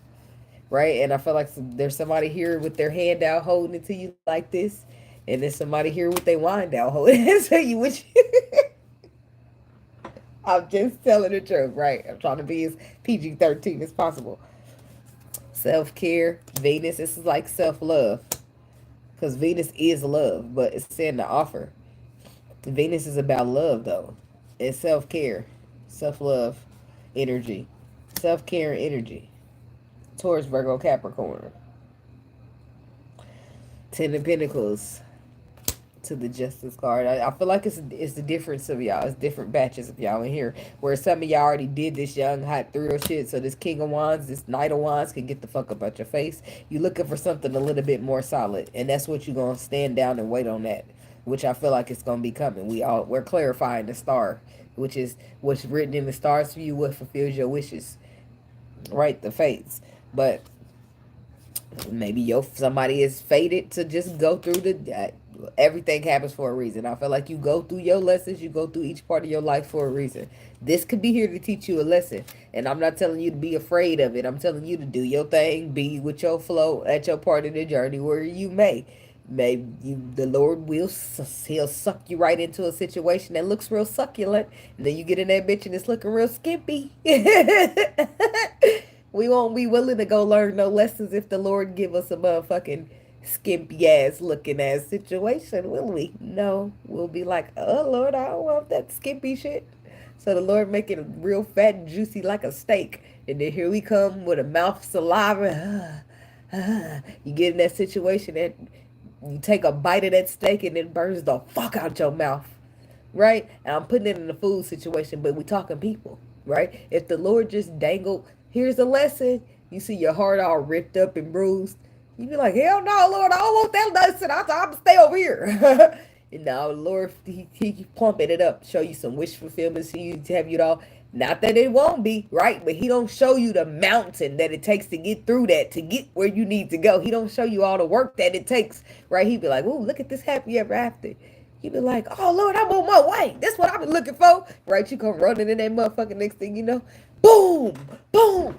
S1: Right? And I feel like there's somebody here with their hand out holding it to you like this, and there's somebody here with their wand out holding it to you. Which I'm just telling the truth, right? I'm trying to be as PG-13 as possible. Self-care, Venus, this is like self-love. Because Venus is love, but it's saying the offer. Venus is about love, though. It's self-care, self-love, energy. Self-care energy. Taurus, Virgo, Capricorn. Ten of Pentacles to the Justice card. I feel like it's the difference of y'all. It's different batches of y'all in here. Where some of y'all already did this young hot thrill shit. So this King of Wands, this Knight of Wands can get the fuck up out your face. You looking for something a little bit more solid, and that's what you're gonna stand down and wait on that. Which I feel like it's gonna be coming. We're clarifying the star, which is what's written in the stars for you. What fulfills your wishes, right? The fates, but maybe somebody is fated to just go through everything happens for a reason. I feel like you go through your lessons, you go through each part of your life for a reason. This could be here to teach you a lesson, and I'm not telling you to be afraid of it. I'm telling you to do your thing, be with your flow at your part of the journey where you may. Maybe the Lord will, he'll suck you right into a situation that looks real succulent, and then you get in that bitch and it's looking real skimpy. We won't be willing to go learn no lessons if the Lord give us a motherfucking skimpy ass looking ass situation, will we? No, we'll be like, oh Lord, I don't want that skimpy shit. So the Lord make it real fat and juicy like a steak, and then here we come with a mouth of saliva. You get in that situation that you take a bite of that steak and it burns the fuck out your mouth, right? And I'm putting it in a food situation, but we talking people, right? If the Lord just dangled, here's a lesson. You see your heart all ripped up and bruised. You be like, hell no, Lord, I don't want that lesson. I'm gonna stay over here. And now, Lord, he pumping it up, show you some wish fulfillment, see you have you all. Not that it won't be, right? But he don't show you the mountain that it takes to get through that, to get where you need to go. He don't show you all the work that it takes, right? He be like, oh, look at this happy ever after. You be like, oh, Lord, I'm on my way. That's what I've been looking for, right? You come running in that motherfucker, next thing you know, boom, boom.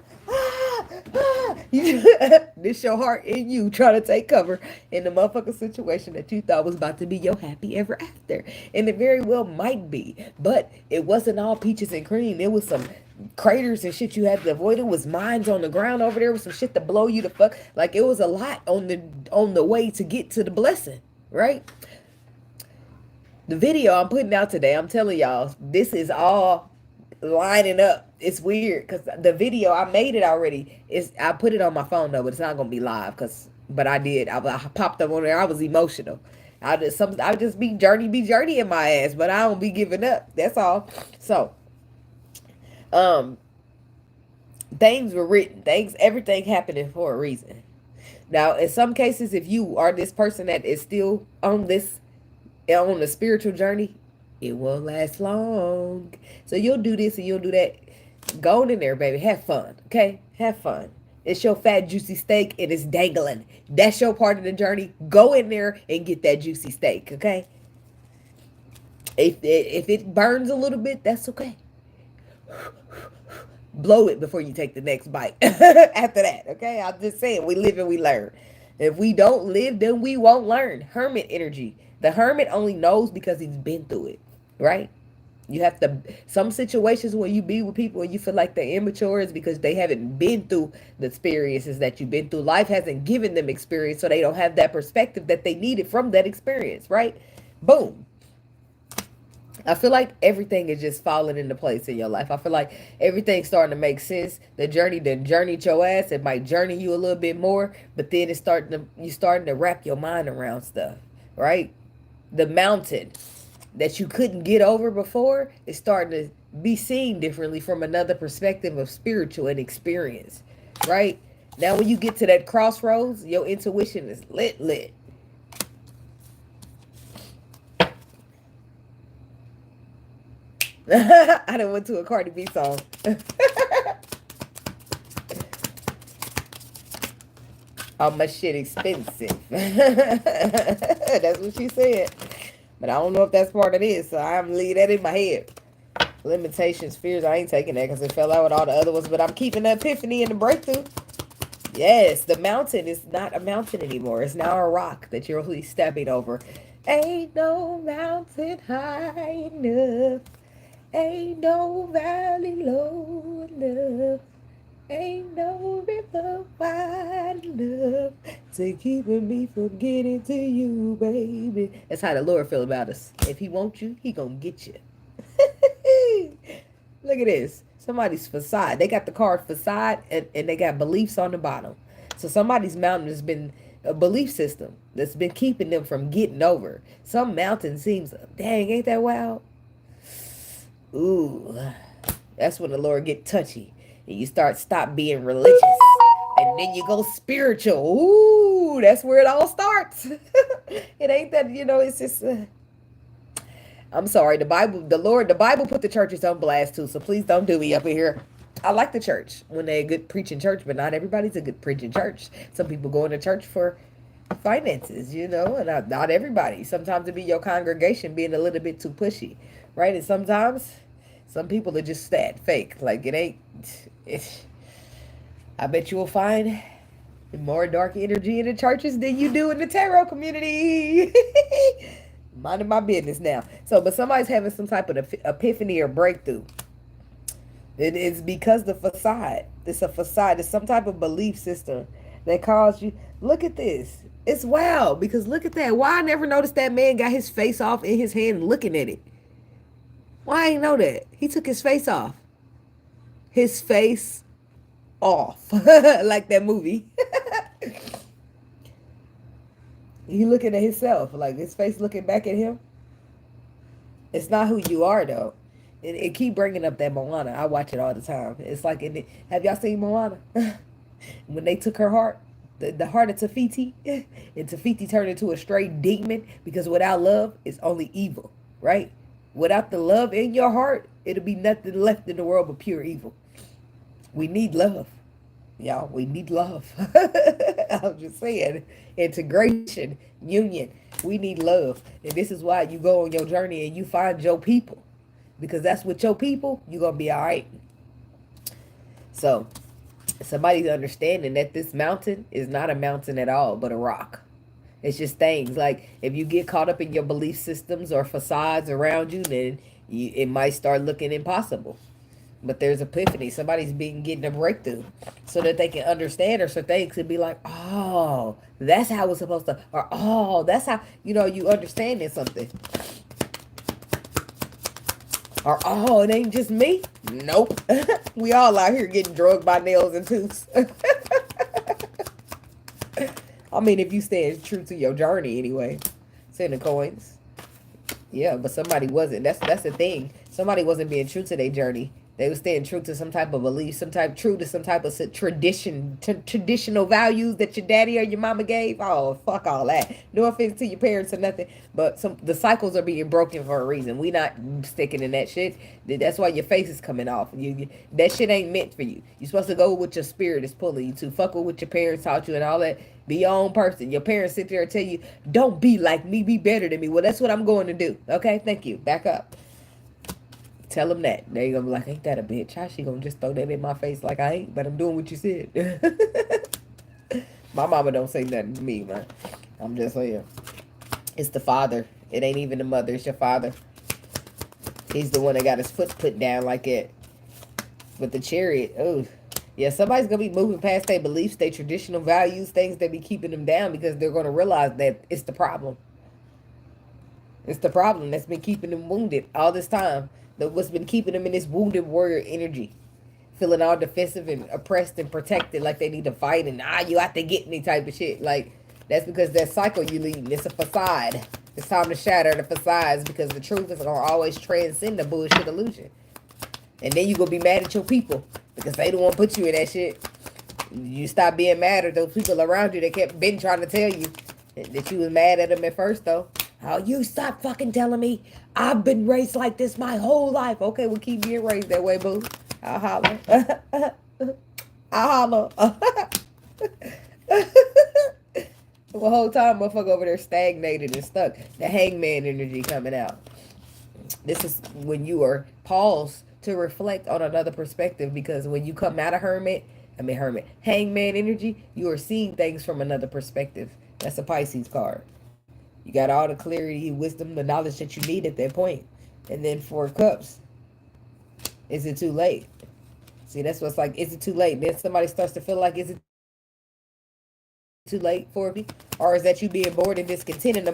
S1: This your heart and you trying to take cover in the motherfucking situation that you thought was about to be your happy ever after. And it very well might be, but it wasn't all peaches and cream. It was some craters and shit you had to avoid. It was mines on the ground over there with some shit to blow you the fuck. Like, it was a lot on the way to get to the blessing, right? The video I'm putting out today, I'm telling y'all, this is all lining up. It's weird because the video, I made it already. I put it on my phone though, but it's not gonna be live but I did. I popped up on there. I was emotional. I just be journey in my ass, but I don't be giving up. That's all. So, things were written. Everything happening for a reason. Now, in some cases, if you are this person that is still on the spiritual journey, it won't last long. So you'll do this and you'll do that. Go in there, baby. Have fun. Okay? Have fun. It's your fat, juicy steak and it's dangling. That's your part of the journey. Go in there and get that juicy steak. Okay? If it burns a little bit, that's okay. Blow it before you take the next bite. After that. Okay? I'm just saying, we live and we learn. If we don't live, then we won't learn. Hermit energy. The hermit only knows because he's been through it, right? You have to, some situations where you be with people and you feel like they're immature is because they haven't been through the experiences that you've been through. Life hasn't given them experience, so they don't have that perspective that they needed from that experience, right? Boom. I feel like everything is just falling into place in your life. I feel like everything's starting to make sense. The journey journeyed your ass. It might journey you a little bit more, but then you're starting to wrap your mind around stuff, right? The mountain that you couldn't get over before is starting to be seen differently from another perspective of spiritual and experience, right? Now, when you get to that crossroads, your intuition is lit. I done went to a Cardi B song. All my shit expensive. That's what she said. But I don't know if that's part of this, so I'm leaving that in my head. Limitations, fears, I ain't taking that because it fell out with all the other ones, but I'm keeping the epiphany and the breakthrough. Yes, the mountain is not a mountain anymore. It's now a rock that you're really stepping over. Ain't no mountain high enough. Ain't no valley low enough. Ain't no river wide enough to keep me from getting to you, baby. That's how the Lord feel about us. If he wants you, he gonna get you. Look at this. Somebody's facade. They got the card facade and they got beliefs on the bottom. So somebody's mountain has been a belief system that's been keeping them from getting over. Some mountain seems, dang, ain't that wild? Ooh, that's when the Lord get touchy. And you stop being religious. And then you go spiritual. Ooh, that's where it all starts. It ain't that, it's just... I'm sorry, the Bible put the churches on blast too, so please don't do me up in here. I like the church when they're a good preaching church, but not everybody's a good preaching church. Some people go into church for finances, and not everybody. Sometimes it be your congregation being a little bit too pushy, right? And sometimes some people are just that fake. Like, I bet you will find More dark energy in the churches than you do in the tarot community. Minding my business now. So, but somebody's having some type of epiphany or breakthrough. It is because the facade. It's a facade. It's some type of belief system that caused you. Look at this. It's wild because look at that. Why I never noticed that man got his face off in his hand looking at it. Why I ain't know that? He took his face off. His face off. Like that movie. He looking at himself. Like his face looking back at him. It's not who you are though. It keep bringing up that Moana. I watch it all the time. It's like, have y'all seen Moana? When they took her heart, the heart of Tafiti, and Tafiti turned into a straight demon because without love, it's only evil, right? Without the love in your heart, it'll be nothing left in the world but pure evil. We need love. Y'all, we need love. I'm just saying, integration, union. We need love. And this is why you go on your journey and you find your people. Because that's with your people, you're going to be all right. So, somebody's understanding that this mountain is not a mountain at all, but a rock. It's just things. Like, if you get caught up in your belief systems or facades around you, then it might start looking impossible. But there's epiphany. Somebody's getting a breakthrough so that they can understand or so things could be like, oh, that's how it's supposed to, or oh, that's how, you understanding something. Or, oh, it ain't just me. Nope. We all out here getting drugged by nails and tooths. I mean, if you stay true to your journey anyway. Send the coins. Yeah, but somebody wasn't. That's the thing. Somebody wasn't being true to their journey. They were staying true to some type of belief, true to some type of traditional values that your daddy or your mama gave. Oh, fuck all that. No offense to your parents or nothing, but the cycles are being broken for a reason. We not sticking in that shit. That's why your face is coming off. That shit ain't meant for you. You're supposed to go with what your spirit is pulling you to. Fuck with what your parents taught you and all that. Be your own person. Your parents sit there and tell you, don't be like me, be better than me. Well, that's what I'm going to do. Okay, thank you. Back up. Tell them that. They're going to be like, ain't that a bitch? How she going to just throw that in my face like I ain't? But I'm doing what you said. My mama don't say nothing to me, man. I'm just saying. It's the father. It ain't even the mother. It's your father. He's the one that got his foot put down like that. With the chariot. Oh, yeah, somebody's going to be moving past their beliefs, their traditional values, things that be keeping them down because they're going to realize that it's the problem. It's the problem that's been keeping them wounded all this time. What's been keeping them in this wounded warrior energy. Feeling all defensive and oppressed and protected like they need to fight and, you have to get me type of shit. Like, that's because that cycle you lead, it's a facade. It's time to shatter the facades because the truth is going to always transcend the bullshit illusion. And then you going to be mad at your people because they don't want to put you in that shit. You stop being mad at those people around you that kept been trying to tell you that you was mad at them at first, though. Oh, you stop fucking telling me I've been raised like this my whole life. Okay, we'll keep being raised that way, boo. I'll holler. I'll holler. The whole time, motherfucker over there stagnated and stuck. The hangman energy coming out. This is when you are paused to reflect on another perspective because when you come out of hangman energy, you are seeing things from another perspective. That's a Pisces card. You got all the clarity, wisdom, the knowledge that you need at that point. And then 4 cups. Is it too late? See, that's what's like, is it too late? Then somebody starts to feel like, is it too late for me? Or is that you being bored and discontented?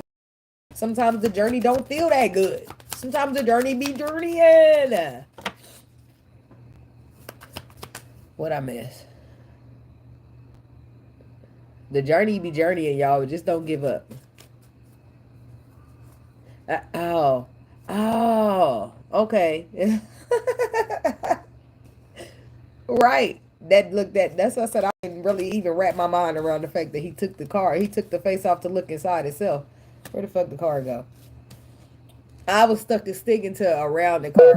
S1: Sometimes the journey don't feel that good. Sometimes the journey be journeying. What I miss? The journey be journeying, y'all. Just don't give up. Okay. Right. That's what I said. I didn't really even wrap my mind around the fact that he took the car. He took the face off to look inside himself. Where the fuck the car go? I was sticking to around the car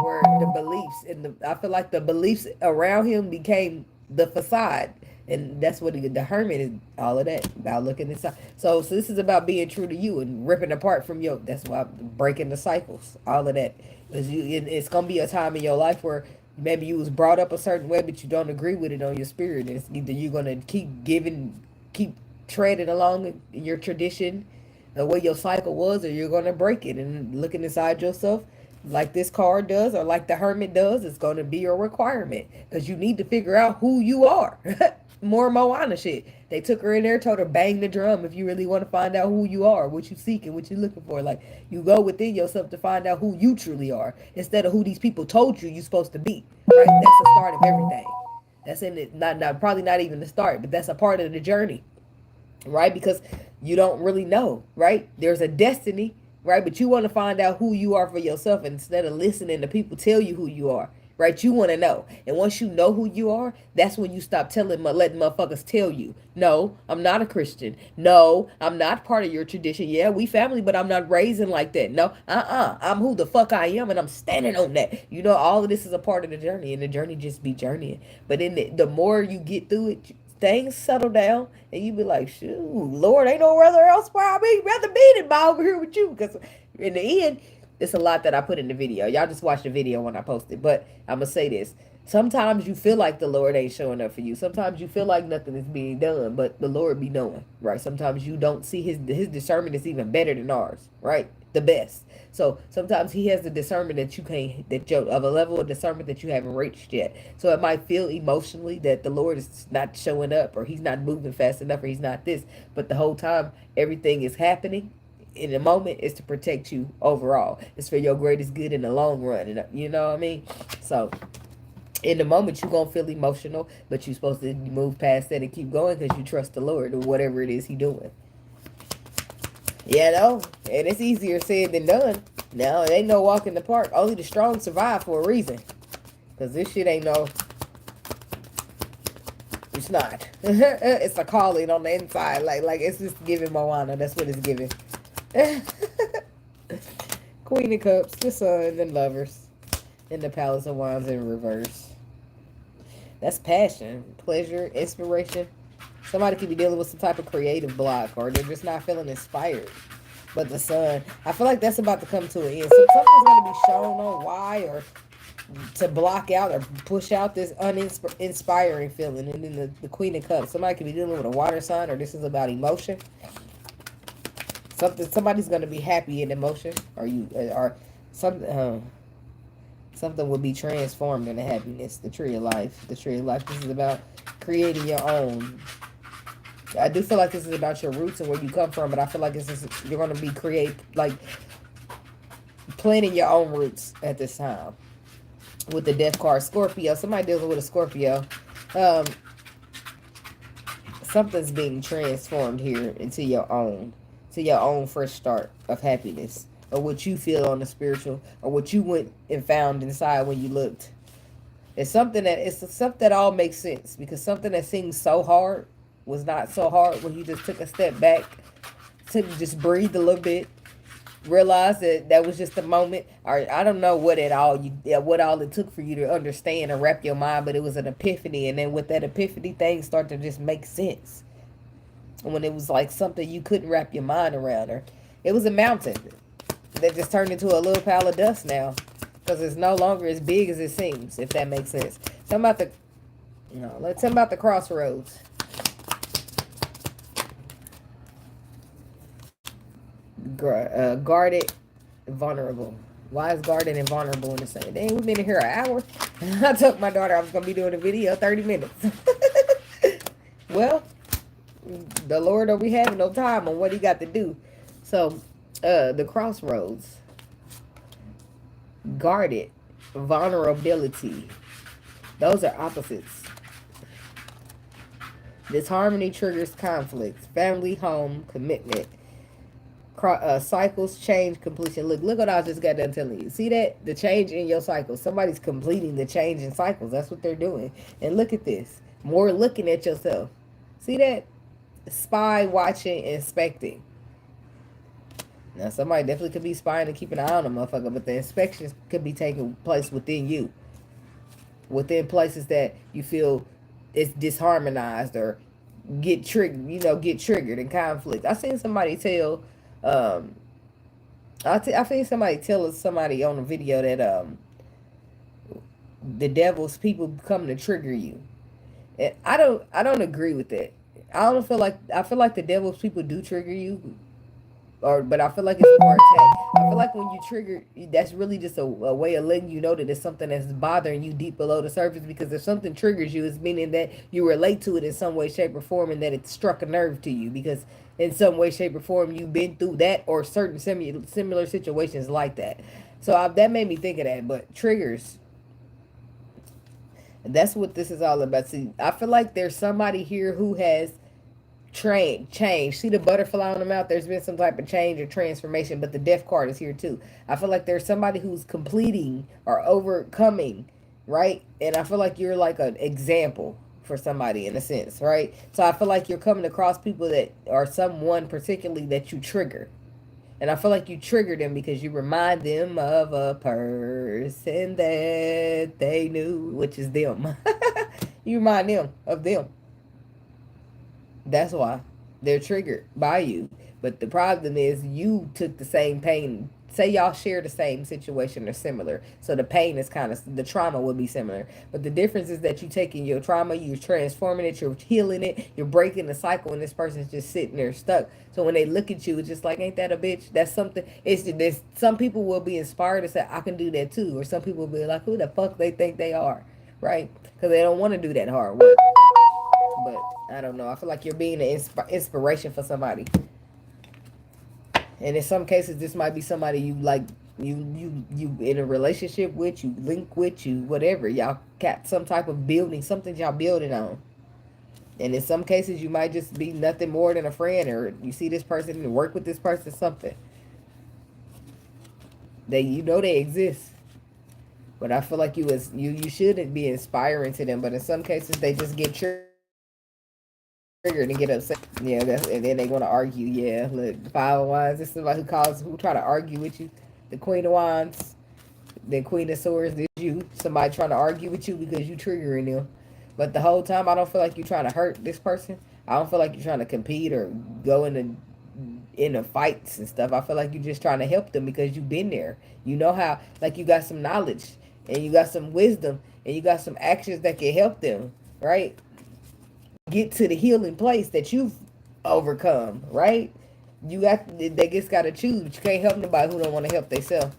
S1: where the beliefs I feel like the beliefs around him became the facade. And that's what the hermit is, all of that, about looking inside. So this is about being true to you and ripping apart from that's why I'm breaking the cycles, all of that. It's going to be a time in your life where Maybe you was brought up a certain way, but you don't agree with it on your spirit. It's either you're gonna keep treading along in your tradition, the way your cycle was, or you're gonna break it. And looking inside yourself, like this card does, or like the Hermit does, it's gonna be your requirement because you need to figure out who you are. More Moana shit. They took her in there, told her bang the drum if you really want to find out who you are, what you seeking, what you looking for. Like you go within yourself to find out who you truly are instead of who these people told you you're supposed to be. Right? That's the start of everything. That's in it. Not probably not even the start, but that's a part of the journey, right? Because you don't really know, right? There's a destiny, right? But you want to find out who you are for yourself instead of listening to people tell you who you are, right? You want to know. And once you know who you are, that's when you stop letting motherfuckers tell you, no, I'm not a Christian. No, I'm not part of your tradition. Yeah, we family, but I'm not raising like that. No, I'm who the fuck I am, and I'm standing on that. You know, all of this is a part of the journey, and the journey just be journeying. But in the more you get through it, things settle down, and you be like, shoot, Lord, ain't nowhere else where I be rather be than by over here with you. Because in the end, it's a lot that I put in the video. Y'all just watch the video when I post it. But I'm gonna say this. Sometimes you feel like the Lord ain't showing up for you. Sometimes you feel like nothing is being done, but the Lord be knowing, right? Sometimes you don't see his discernment is even better than ours, right? The best. So sometimes he has the discernment that you can't, that you of a level of discernment that you haven't reached yet. So it might feel emotionally that the Lord is not showing up, or he's not moving fast enough, or he's not this. But the whole time everything is happening in the moment is to protect you overall. It's for your greatest good in the long run. And you know what I mean? So in the moment you're gonna feel emotional, but you're supposed to move past that and keep going because you trust the Lord or whatever it is he doing. You know, and it's easier said than done. Now it ain't no walk in the park. Only the strong survive for a reason. Cause this shit ain't no. It's not. It's a calling on the inside. Like it's just giving Moana. That's what it's giving. Queen of Cups, the Sun, and Lovers, and the Palace of Wands in reverse. That's passion, pleasure, inspiration. Somebody could be dealing with some type of creative block, or they're just not feeling inspired. But the Sun, I feel like that's about to come to an end. So something's going to be shown on why, or to block out or push out this uninspiring feeling. And then the Queen of Cups, somebody could be dealing with a water sign, or this is about emotion. Somebody's going to be happy in emotion, or something. Something will be transformed into happiness. The Tree of Life. The Tree of Life. This is about creating your own. I do feel like this is about your roots and where you come from, but I feel like you're going to be planting your own roots at this time. With the Death card, Scorpio. Somebody dealing with a Scorpio. Something's being transformed here into your own fresh start of happiness, or what you feel on the spiritual, or what you went and found inside when you looked. It's something that all makes sense, because something that seems so hard was not so hard when you just took a step back, to just breathe a little bit, realize that was just a moment, or I don't know what all it took for you to understand and wrap your mind, but it was an epiphany, and then with that epiphany, things start to just make sense. When it was like something you couldn't wrap your mind around, or it was a mountain that just turned into a little pile of dust now, because it's no longer as big as it seems, if that makes sense. Let's talk about the crossroads. Guarded, vulnerable. Why is guarded and vulnerable in the same? Dang, we've been in here an hour. I told my daughter I was going to be doing a video 30 minutes. Well, the Lord don't be having no time on what he got to do. So, the crossroads. Guarded, vulnerability. Those are opposites. Disharmony triggers conflicts. Family, home, commitment. Cycles, change, completion. Look what I just got done telling you. See that? The change in your cycle. Somebody's completing the change in cycles. That's what they're doing. And look at this. More looking at yourself. See that? Spy, watching, inspecting. Now, somebody definitely could be spying and keeping an eye on a motherfucker, but the inspections could be taking place within you. Within places that you feel it's disharmonized, or get triggered in conflict. I seen somebody tell I think somebody tell somebody on a video that the devil's people come to trigger you. And I don't agree with that. I feel like the devil's people do trigger you, but I feel like it's more attack. I feel like when you trigger, that's really just a way of letting you know that it's something that's bothering you deep below the surface. Because if something triggers you, it's meaning that you relate to it in some way, shape, or form, and that it struck a nerve to you. Because in some way, shape, or form, you've been through that or certain similar situations like that. So that made me think of that. But triggers, that's what this is all about. See, I feel like there's somebody here who has change. See the butterfly on the mouth? There's been some type of change or transformation, but the death card is here too. I feel like there's somebody who's completing or overcoming, right? And I feel like you're like an example for somebody in a sense, right? So I feel like you're coming across people that are someone particularly that you trigger. And I feel like you trigger them because you remind them of a person that they knew, which is them. You remind them of them. That's why they're triggered by you. But the problem is you took the same pain. Say y'all share the same situation or similar. So the pain is kind of, the trauma would be similar. But the difference is that you're taking your trauma, you're transforming it, you're healing it, you're breaking the cycle, and this person's just sitting there stuck. So when they look at you, it's just like, ain't that a bitch? That's something. There's some people will be inspired to say, I can do that too. Or some people will be like, who the fuck they think they are? Right? Because they don't want to do that hard work. But I don't know. I feel like you're being an inspiration for somebody. And in some cases, this might be somebody you like, you in a relationship with, you link with, you whatever. Y'all got some type of building, something y'all building on. And in some cases, you might just be nothing more than a friend, or you see this person and work with this person, something. They exist. But I feel like you shouldn't be inspiring to them. But in some cases, they just get triggered and get upset. Yeah, and then they want to argue. Yeah, look, the Five of Wands. This is somebody who try to argue with you. The Queen of Wands, the Queen of Swords. This you. Somebody trying to argue with you because you triggering them. But the whole time, I don't feel like you're trying to hurt this person. I don't feel like you're trying to compete or go into fights and stuff. I feel like you're just trying to help them because you've been there. You know how, like, you got some knowledge and you got some wisdom and you got some actions that can help them, right? Get to the healing place that you've overcome, right? They just gotta choose. You can't help nobody who don't want to help themselves.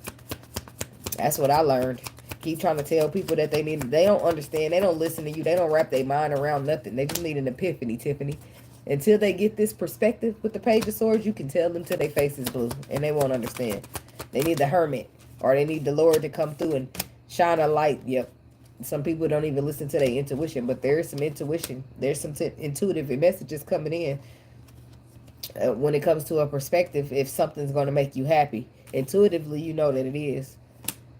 S1: That's what I learned. Keep trying to tell people that they don't understand, they don't listen to you, they don't wrap their mind around nothing. They just need an epiphany, Tiffany. Until they get this perspective with the Page of Swords, you can tell them till their face is blue and they won't understand. They need the Hermit, or they need the Lord to come through and shine a light. Yep. Some people don't even listen to their intuition, but there is some intuition. There's some intuitive messages coming in when it comes to a perspective. If something's going to make you happy, intuitively, you know that it is.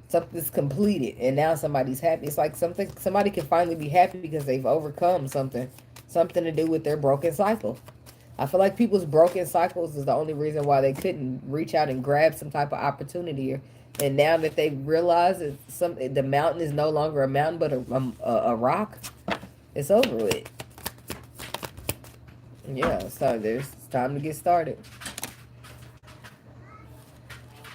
S1: Something's completed, and now somebody's happy. It's like somebody can finally be happy because they've overcome something to do with their broken cycle. I feel like people's broken cycles is the only reason why they couldn't reach out and grab some type of opportunity. And now that they realize that the mountain is no longer a mountain but a rock, it's over with. Yeah, so it's time to get started.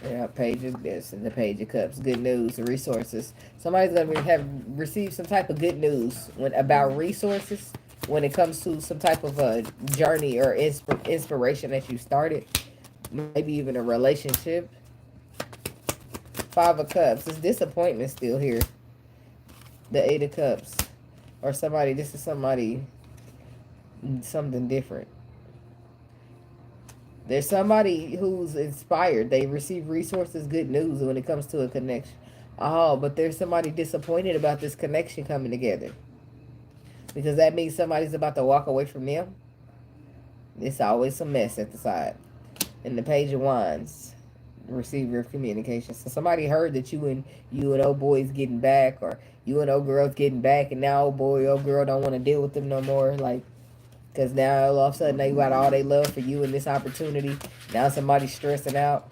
S1: Yeah, Page of this and the Page of Cups. Good news, resources. Somebody's gonna have received some type of good news about resources when it comes to some type of a journey or inspiration that you started. Maybe even a relationship. Five of Cups. It's disappointment still here. The Eight of Cups. Or this is somebody, something different. There's somebody who's inspired. They receive resources, good news when it comes to a connection. Oh, but there's somebody disappointed about this connection coming together. Because that means somebody's about to walk away from them. It's always some mess at the side. And the Page of Wands. Receiver of communication. So somebody heard that you and old boy's getting back, or you and old girl's getting back, and now old boy, old girl don't want to deal with them no more. Like, because now all of a sudden they got all they love for you and this opportunity. Now somebody's stressing out.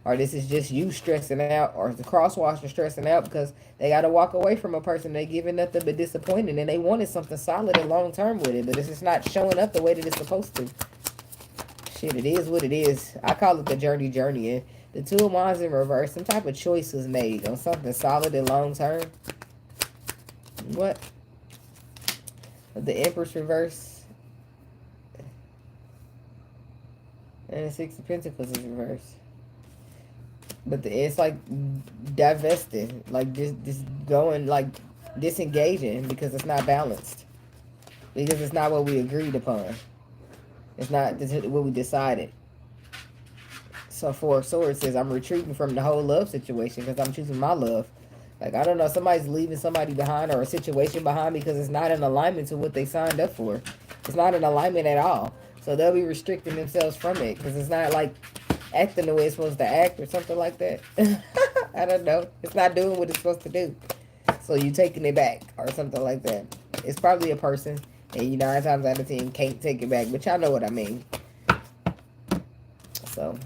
S1: Or this is just you stressing out, or the crosswatcher stressing out because they got to walk away from a person they giving nothing but disappointed, and they wanted something solid and long term with it, but it's just not showing up the way that it's supposed to. Shit, it is what it is. I call it the journey. And The Two of Wands in reverse. Some type of choice was made on something solid and long term. What? The Empress reverse. And the Six of Pentacles is reverse. But it's like divesting. Like just going, like disengaging because it's not balanced. Because it's not what we agreed upon. It's not what we decided. So Four of Swords says, I'm retreating from the whole love situation because I'm choosing my love. Like, I don't know, somebody's leaving somebody behind or a situation behind because it's not in alignment to what they signed up for. It's not in alignment at all. So they'll be restricting themselves from it because it's not like acting the way it's supposed to act or something like that. I don't know. It's not doing what it's supposed to do. So you taking it back or something like that. It's probably a person, and you 9 times out of 10 can't take it back, but y'all know what I mean. So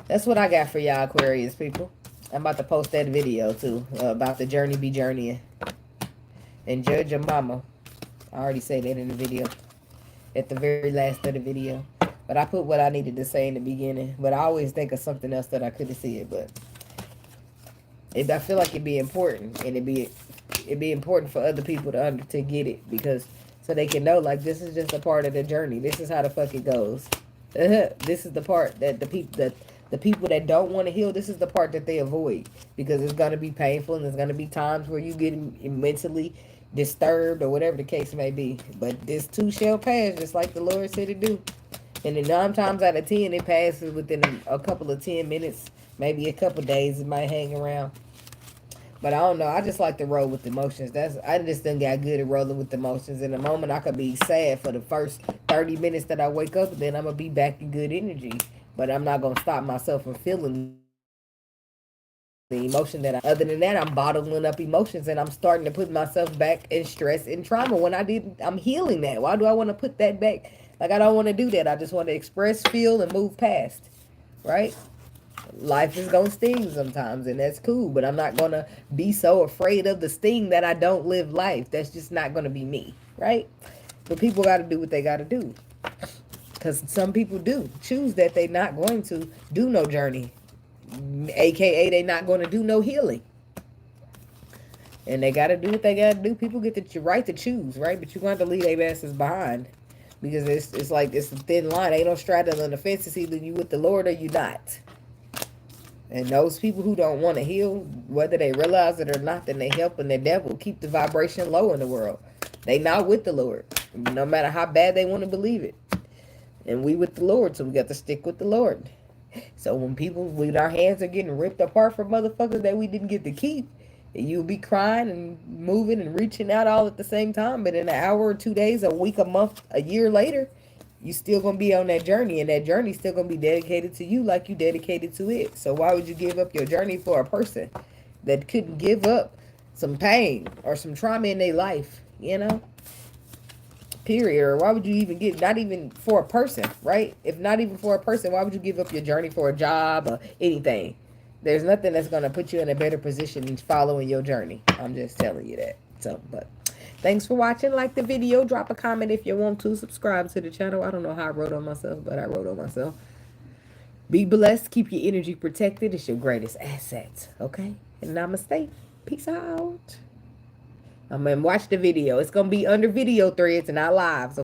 S1: that's what I got for y'all, Aquarius people. I'm about to post that video too about the journey be journeying. And judge your mama. I already said that in the video. At the very last of the video. But I put what I needed to say in the beginning. But I always think of something else that I could have said. But I feel like it'd be important. And it'd be important for other people to get it. Because so they can know, like, this is just a part of the journey. This is how the fuck it goes. This is the part that the people that don't want to heal, this is the part that they avoid. Because it's going to be painful. And there's going to be times where you get mentally disturbed or whatever the case may be. But this too shall pass, just like the Lord said it do. And then 9 times out of 10, it passes within a couple of 10 minutes, maybe a couple of days. It might hang around. But I don't know. I just like to roll with emotions. I just done got good at rolling with emotions. In a moment, I could be sad for the first 30 minutes that I wake up, and then I'm going to be back in good energy. But I'm not going to stop myself from feeling the emotion other than that, I'm bottling up emotions and I'm starting to put myself back in stress and trauma when I'm healing that. Why do I want to put that back? Like, I don't want to do that. I just want to express, feel, and move past, right? Life is going to sting sometimes, and that's cool, but I'm not going to be so afraid of the sting that I don't live life. That's just not going to be me, right? But people got to do what they got to do, because some people do choose that they're not going to do no journey. AKA they not going to do no healing. And they got to do what they got to do. People get the right to choose, right? But you're going to have to leave their asses behind. Because it's like, it's a thin line. Ain't no straddling the fence. It's either you with the Lord or you not. And those people who don't want to heal, whether they realize it or not, then they helping the devil keep the vibration low in the world. They not with the Lord. No matter how bad they want to believe it. And we with the Lord, so we got to stick with the Lord. So when our hands are getting ripped apart from motherfuckers that we didn't get to keep, you'll be crying and moving and reaching out all at the same time. But in an hour or 2 days, a week, a month, a year later, you still going to be on that journey. And that journey still going to be dedicated to you like you dedicated to it. So why would you give up your journey for a person that couldn't give up some pain or some trauma in their life, you know? Period. Or why would you even not even for a person, right? If not even for a person, why would you give up your journey for a job or anything? There's nothing that's going to put you in a better position than following your journey. I'm just telling you that. So, but thanks for watching. Like the video. Drop a comment if you want to. Subscribe to the channel. I don't know how I wrote on myself, but I wrote on myself. Be blessed. Keep your energy protected. It's your greatest asset. Okay? And namaste. Peace out. I'm going to watch the video. It's going to be under video threads and not live. So